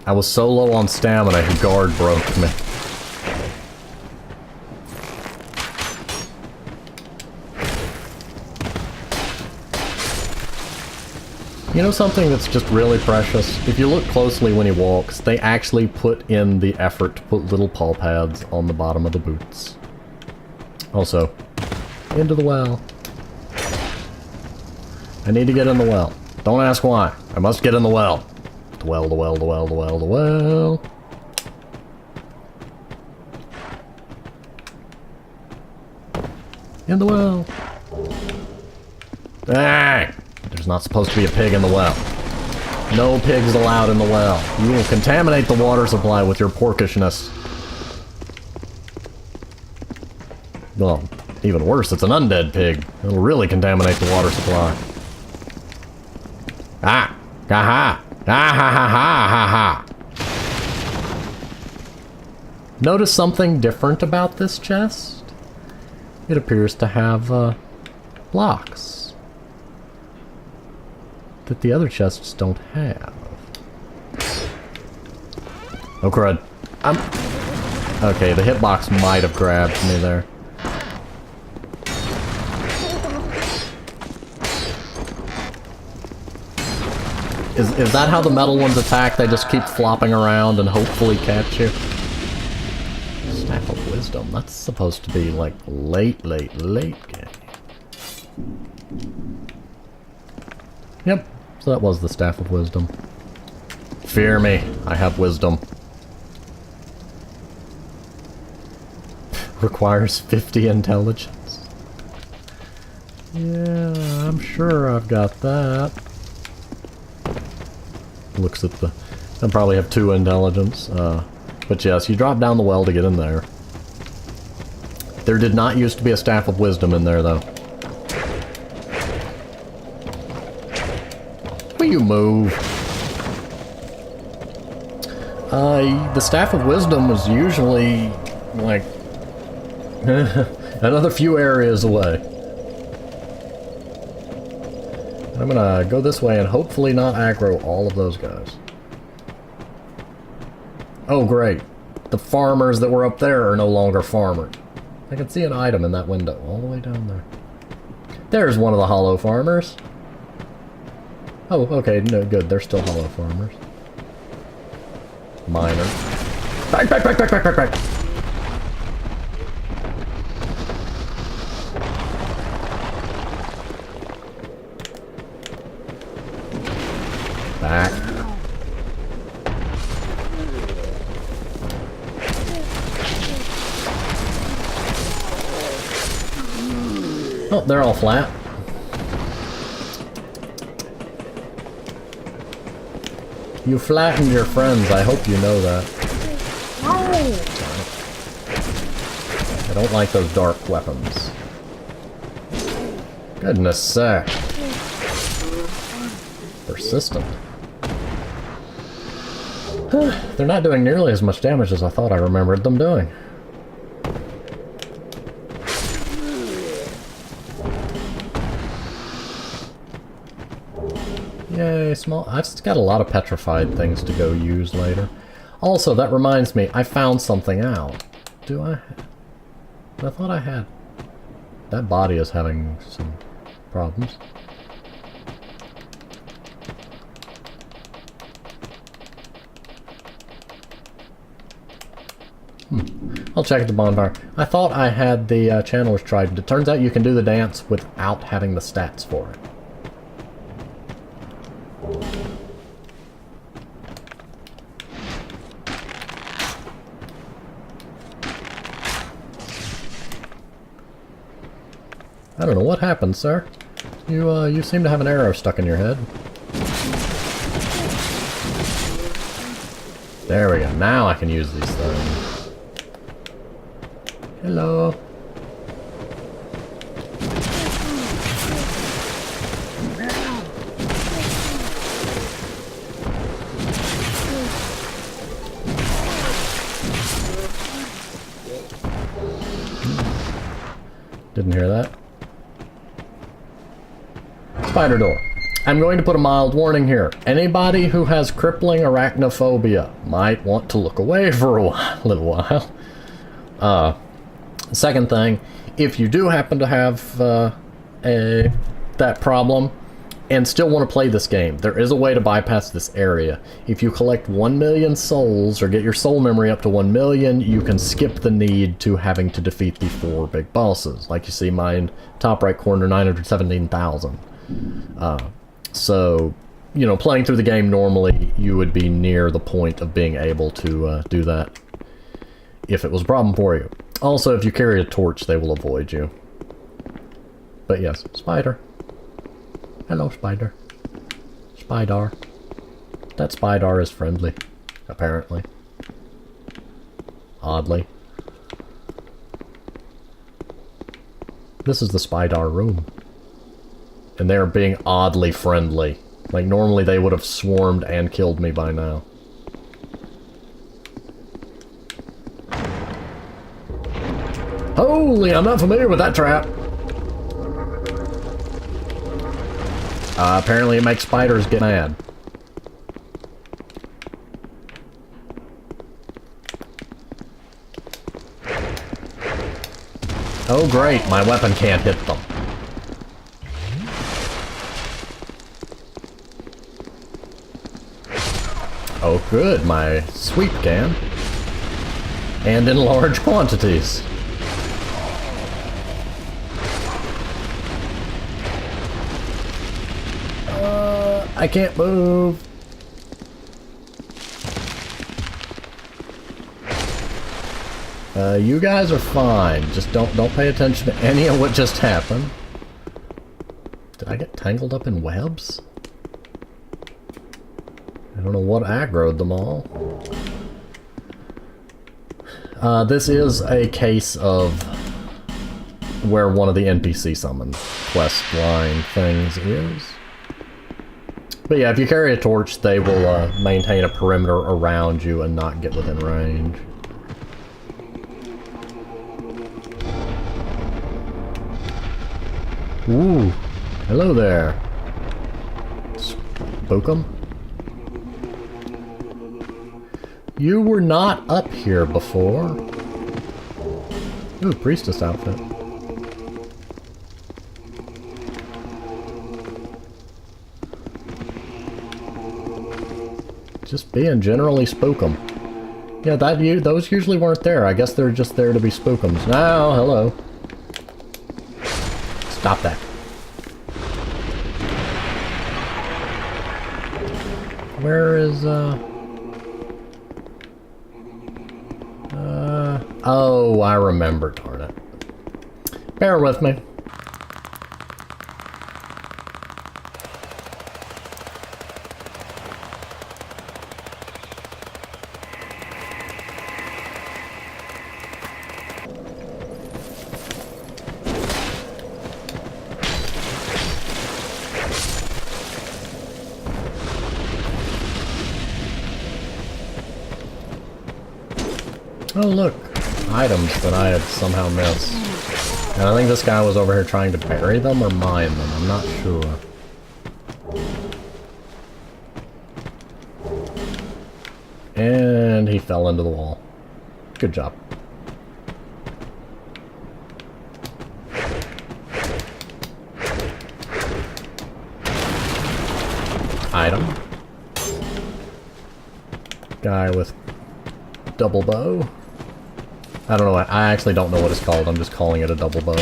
I was so low on stamina, his guard broke me. You know something that's just really precious? If you look closely when he walks, they actually put in the effort to put little paw pads on the bottom of the boots. Also, into the well. I need to get in the well. Don't ask why. I must get in the well. The well, the well, the well, the well, the well. In the well. Ah! There's not supposed to be a pig in the well. No pigs allowed in the well. You will contaminate the water supply with your porkishness. Well, even worse, it's an undead pig. It'll really contaminate the water supply. Ah! Ha-ha! Ah-ha-ha-ha-ha-ha! Notice something different about this chest? It appears to have, blocks that the other chests don't have. Oh crud. Okay, the hitbox might have grabbed me there. Is that how the metal ones attack? They just keep flopping around and hopefully catch you? Staff of Wisdom. That's supposed to be like late game. Yep. So that was the Staff of Wisdom. Fear me, I have wisdom. Requires 50 intelligence. Yeah, I'm sure I've got that. Looks at the... I probably have 2 intelligence. But yes, you drop down the well to get in there. There did not used to be a Staff of Wisdom in there, though. Will you move? The Staff of Wisdom was usually, like, another few areas away. I'm gonna go this way and hopefully not aggro all of those guys. Oh, great. The farmers that were up there are no longer farmers. I can see an item in that window all the way down there. There's one of the hollow farmers. Oh, okay, no, good. They're still hollow farmers. Miner. Back, back, back, back, back, back, back! Back. Oh, they're all flat. You flattened your friends, I hope you know that. I don't like those dark weapons. Goodness sake. Persistent. They're not doing nearly as much damage as I thought I remembered them doing. Yay, small. I've just got a lot of petrified things to go use later. Also, that reminds me, I found something out. Do I? I thought I had. That body is having some problems. I'll check at the bonfire. I thought I had the Channeler's Trident. It turns out you can do the dance without having the stats for it. I don't know what happened, sir. You seem to have an arrow stuck in your head. There we go. Now I can use these things. Hello. Didn't hear that. Spider door. I'm going to put a mild warning here. Anybody who has crippling arachnophobia might want to look away for a little while. Second thing, if you do happen to have that problem and still want to play this game, there is a way to bypass this area. If you collect 1 million souls or get your soul memory up to 1 million, you can skip the need to having to defeat the 4 big bosses. Like you see mine, top right corner, 917,000. So, you know, playing through the game normally, you would be near the point of being able to do that if it was a problem for you. Also, if you carry a torch, they will avoid you. But yes, spider. Hello, spider. Spidar. That Spidar is friendly, apparently. Oddly. This is the Spidar room. And they're being oddly friendly. Like, normally they would have swarmed and killed me by now. Holy, I'm not familiar with that trap. Apparently it makes spiders get mad. Oh great, my weapon can't hit them. Oh good, my sweep can. And in large quantities. I can't move. You guys are fine. Just don't pay attention to any of what just happened. Did I get tangled up in webs? I don't know what aggroed them all. This is a case of where one of the NPC summons quest line things is. But yeah, if you carry a torch, they will maintain a perimeter around you and not get within range. Ooh, hello there. Spook 'em? You were not up here before. Ooh, priestess outfit. Just being generally spook 'em. Yeah, those usually weren't there. I guess they're just there to be spookums. Now, hello. Stop that. Where is, oh, I remember, darn it. Bear with me. Oh look, items that I had somehow missed. And I think this guy was over here trying to bury them or mine them, I'm not sure. And he fell into the wall. Good job. Item. Guy with double bow. I don't know, I actually don't know what it's called, I'm just calling it a double bow.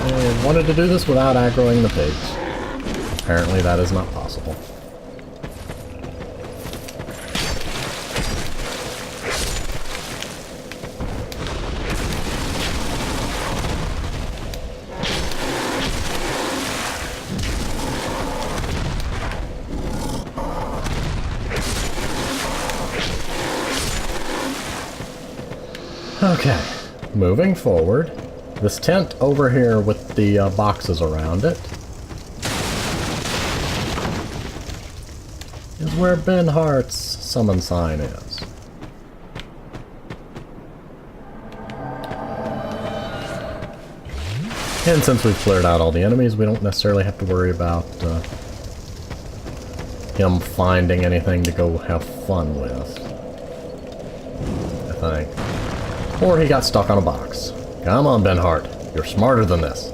I wanted to do this without aggroing the pigs. Apparently that is not possible. Okay, moving forward. This tent over here with the boxes around it is where Ben Hart's summon sign is. And since we've cleared out all the enemies, we don't necessarily have to worry about him finding anything to go have fun with, I think. Or he got stuck on a box. Come on, Ben Hart. You're smarter than this.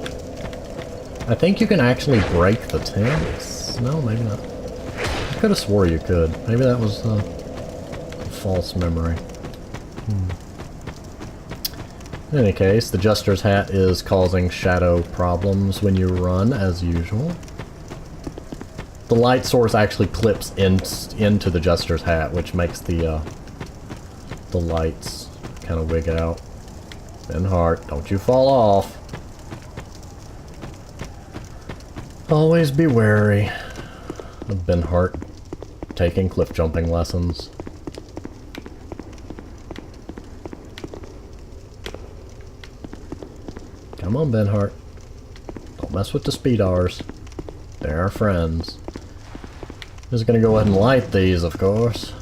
I think you can actually break the tents. No, maybe not. I could have swore you could. Maybe that was a false memory. In any case, the Jester's hat is causing shadow problems when you run, as usual. The light source actually clips into the Jester's hat, which makes the lights kind of wig out. Ben Hart, don't you fall off. Always be wary of Ben Hart taking cliff jumping lessons. Come on, Ben Hart. Don't mess with the speedars. They're our friends. Just gonna go ahead and light these, of course.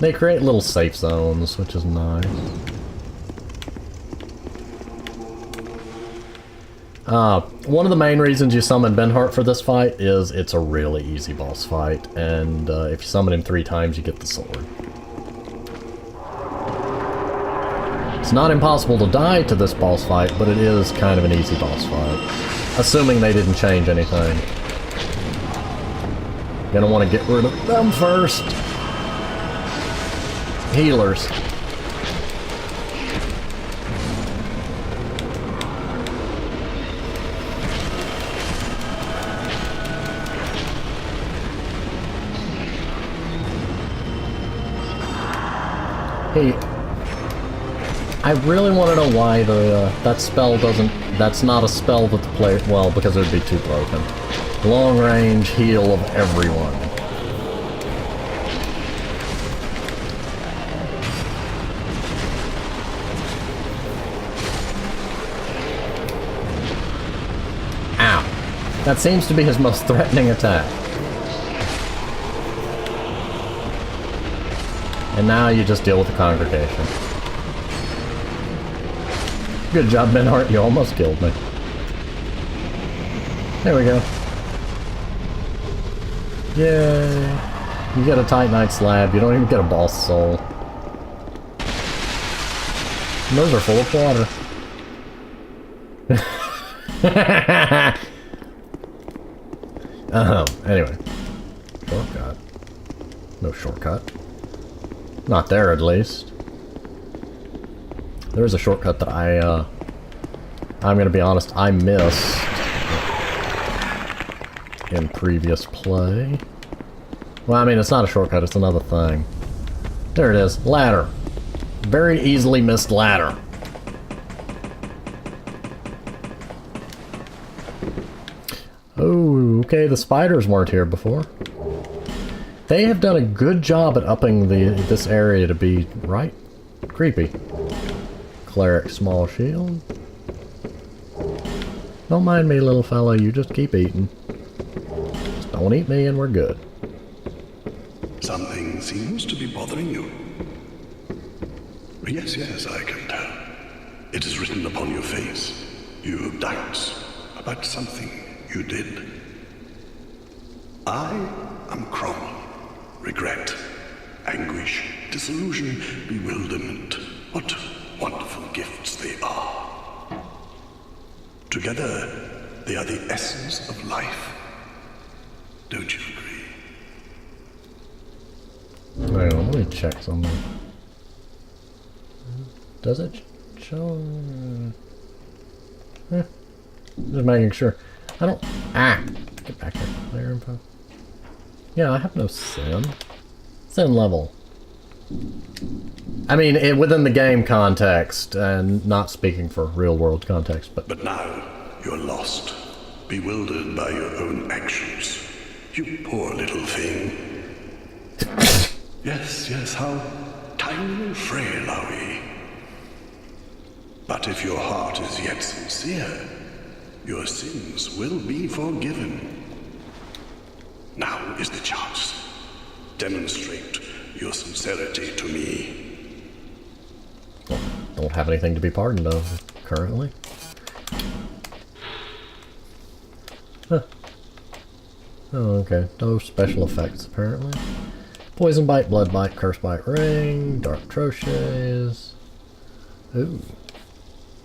They create little safe zones, which is nice. One of the main reasons you summon Benhart for this fight is it's a really easy boss fight, and if you summon him 3 times, you get the sword. It's not impossible to die to this boss fight, but it is kind of an easy boss fight. Assuming they didn't change anything. Gonna want to get rid of them first. Healers. Hey, I really want to know why that spell doesn't... That's not a spell that the player... Well, because it would be too broken. Long range heal of everyone. Ow. That seems to be his most threatening attack. And now you just deal with the congregation. Good job, Benhart. You almost killed me. There we go. Yay. You get a Titanite slab. You don't even get a boss soul. And those are full of water. Anyway. Shortcut. No shortcut. Not there, at least. There's a shortcut that I'm gonna be honest, I missed in previous play. Well, I mean, it's not a shortcut, it's another thing. There it is, ladder. Very easily missed ladder. Oh, okay, the spiders weren't here before. They have done a good job at upping this area to be, right? Creepy. Cleric small shield. Don't mind me, little fella, you just keep eating. Just don't eat me and we're good. Something seems to be bothering you. Yes, yes, I can tell. It is written upon your face. You have doubts about something you did. I am Cromwell. Regret, anguish, disillusion, bewilderment. What wonderful gifts they are. Together, they are the essence of life. Don't you agree? Wait, let me check something. Does it show? Just making sure. I don't... Get back here. Player info. Yeah, I have no sin. Sin level. I mean, within the game context, and not speaking for real-world context, but... But now, you're lost, bewildered by your own actions. You poor little thing. Yes, yes, how tiny and frail are we. But if your heart is yet sincere, your sins will be forgiven. Now is the chance. Demonstrate your sincerity to me. Well, don't have anything to be pardoned of currently. Huh. Oh, okay. No special effects, apparently. Poison bite, blood bite, curse bite ring, dark troches. Ooh.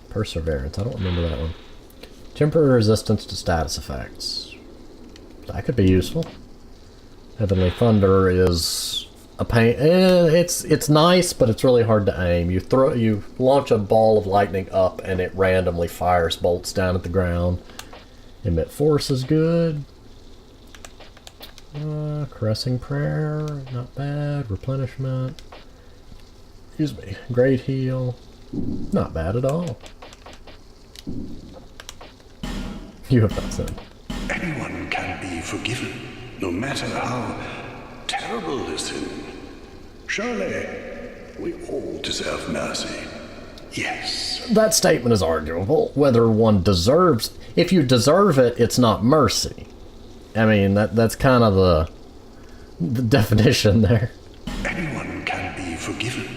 Perseverance. I don't remember that one. Temporary resistance to status effects. That could be useful. Heavenly Thunder is a pain. It's nice, but it's really hard to aim. You launch a ball of lightning up, and it randomly fires bolts down at the ground. Emit Force is good. Caressing Prayer, not bad. Replenishment. Excuse me. Great Heal, not bad at all. You have not sinned. Anyone can be forgiven, no matter how terrible the sin. Surely, we all deserve mercy. Yes. That statement is arguable. Whether one deserves... If you deserve it, it's not mercy. I mean, that's kind of the definition there. Anyone can be forgiven,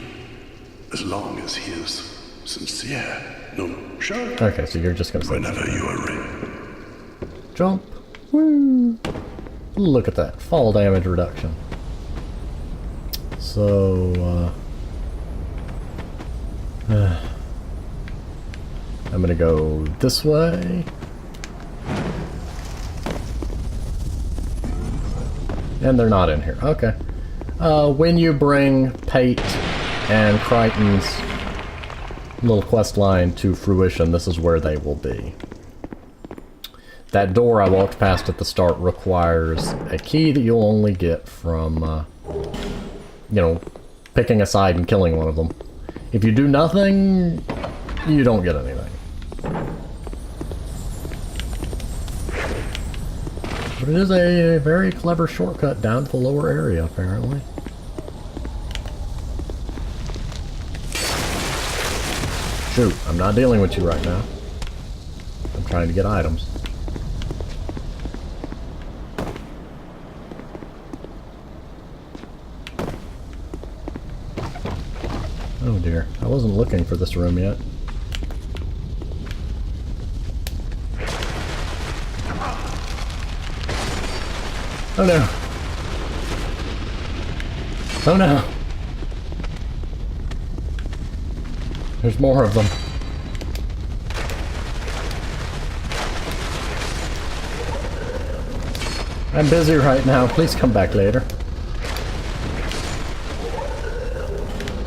as long as he is Sincere. No, sure. Okay, so you're just gonna say Whenever that. you are ready. Jump. Woo! Look at that. Fall damage reduction. So, I'm gonna go this way. And they're not in here. Okay. When you bring Pate and Crichton's little quest line to fruition, this is where they will be. That door I walked past at the start requires a key that you'll only get from, you know, picking a side and killing one of them. If you do nothing, you don't get anything. But it is a very clever shortcut down to the lower area, apparently. Shoot, I'm not dealing with you right now. I'm trying to get items. Oh dear, I wasn't looking for this room yet. Oh no. Oh no. There's more of them. I'm busy right now. Please come back later.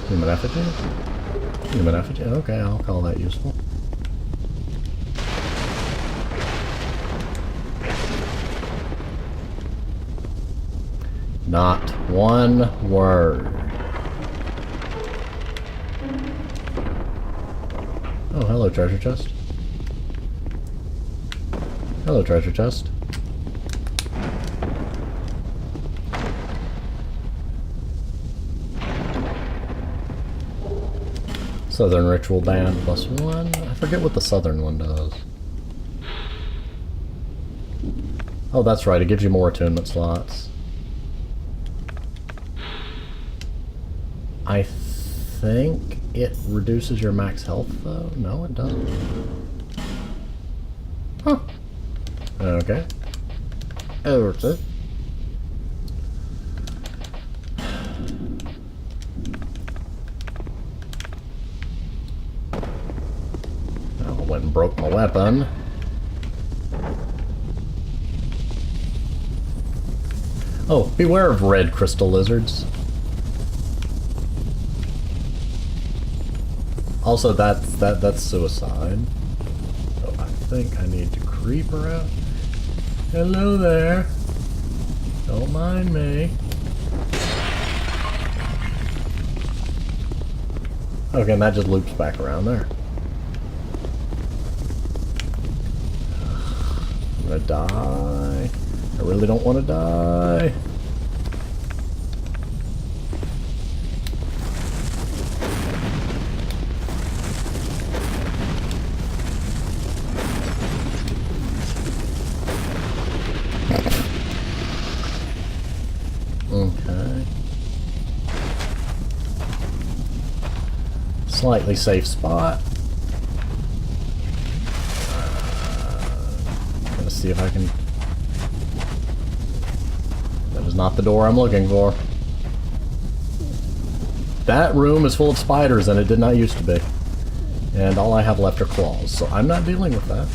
Human effigy? Human effigy? Okay, I'll call that useful. Not one word. Oh, hello, treasure chest. Hello, treasure chest. Southern Ritual Band +1. I forget what the Southern one does. Oh, that's right. It gives you more attunement slots. I think it reduces your max health, though. No, it doesn't. Huh. Okay. Oh, that's it. Went and broke my weapon. Oh, beware of red crystal lizards. Also, that's suicide. So I think I need to creep around. Hello there. Don't mind me. Okay, and that just loops back around there. I'm gonna die. I really don't want to die. Okay. Slightly safe spot. See if I can... That is not the door I'm looking for. That room is full of spiders and it did not used to be. And all I have left are claws, so I'm not dealing with that.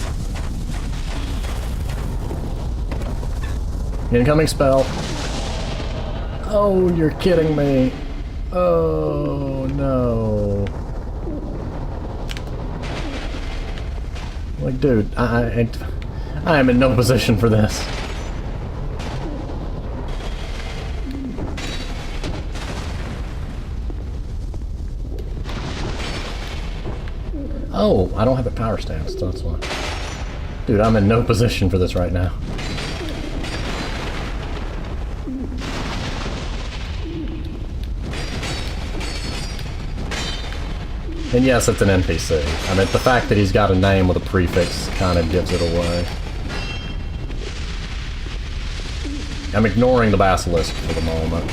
Incoming spell. Oh, you're kidding me. Oh, no. Like, dude, I am in no position for this. Oh, I don't have a power stance, so that's why. Dude, I'm in no position for this right now. And yes, it's an NPC. I mean, the fact that he's got a name with a prefix kind of gives it away. I'm ignoring the basilisk for the moment.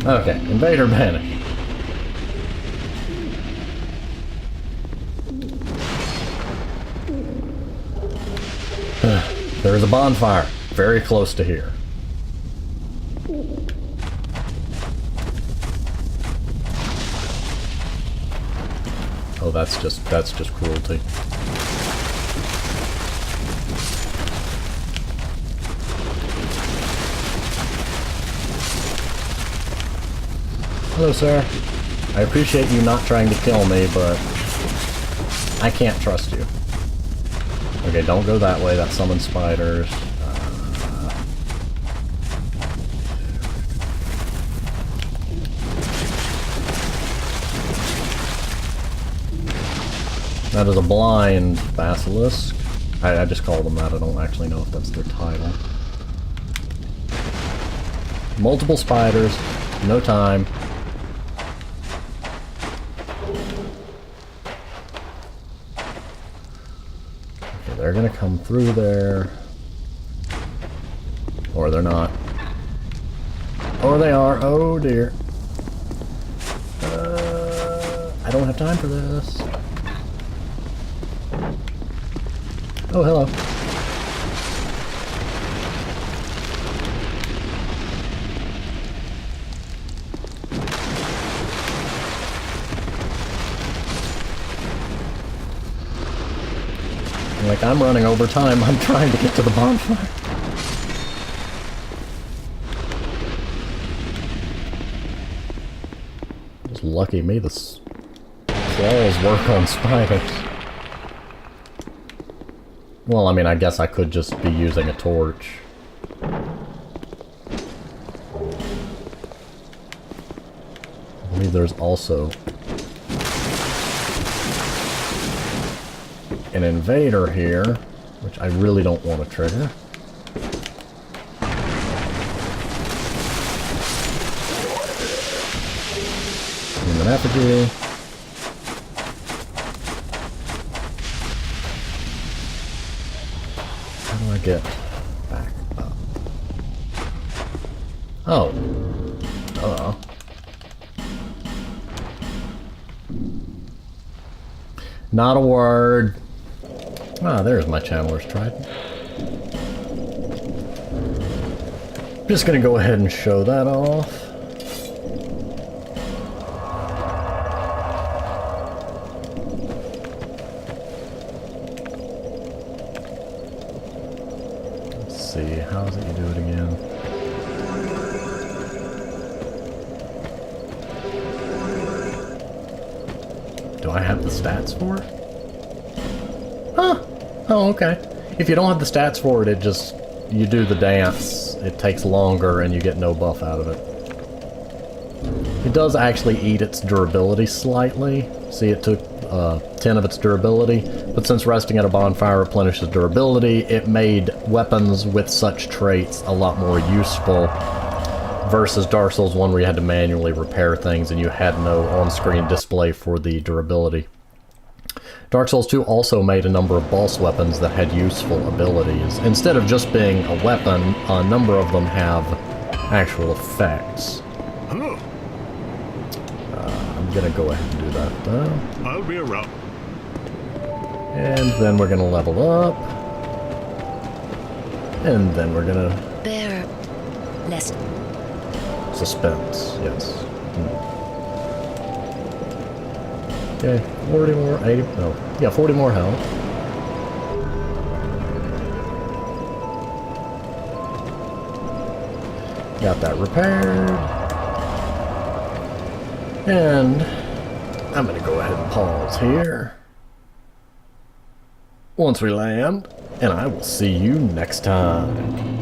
Okay, invader banished. There is a bonfire very close to here. Oh, that's just cruelty. Hello, sir. I appreciate you not trying to kill me, but I can't trust you. Okay, don't go that way. That summons spiders. That is a blind basilisk. I just call them that. I don't actually know if that's their title. Multiple spiders. No time. Okay, they're gonna come through there. Or they're not. Or they are. Oh dear. I don't have time for this. Oh, hello. Like, I'm running over time. I'm trying to get to the bonfire. Just lucky me, the claws work on spiders. Well, I mean, I guess I could just be using a torch. I believe there's also an invader here, which I really don't want to trigger. Human effigy. Get back up. Oh. Not a word. Ah, there's my Channeler's Trident. Just gonna go ahead and show that off. How is it you do it again? Do I have the stats for it? Huh. Oh, okay. If you don't have the stats for it, you do the dance. It takes longer and you get no buff out of it. It does actually eat its durability slightly. See, it took 10 of its durability, but since resting at a bonfire replenishes durability, it made weapons with such traits a lot more useful versus Dark Souls 1 where you had to manually repair things and you had no on-screen display for the durability. Dark Souls 2 also made a number of boss weapons that had useful abilities. Instead of just being a weapon, a number of them have actual effects. Hello. I'm gonna go ahead and do that though. I'll be around. And then we're gonna level up. And then we're gonna... Bearer. Less. Suspense, yes. Okay, 40 more, 80, no. Yeah, 40 more health. Got that repaired. And I'm gonna go ahead and pause here once we land, and I will see you next time.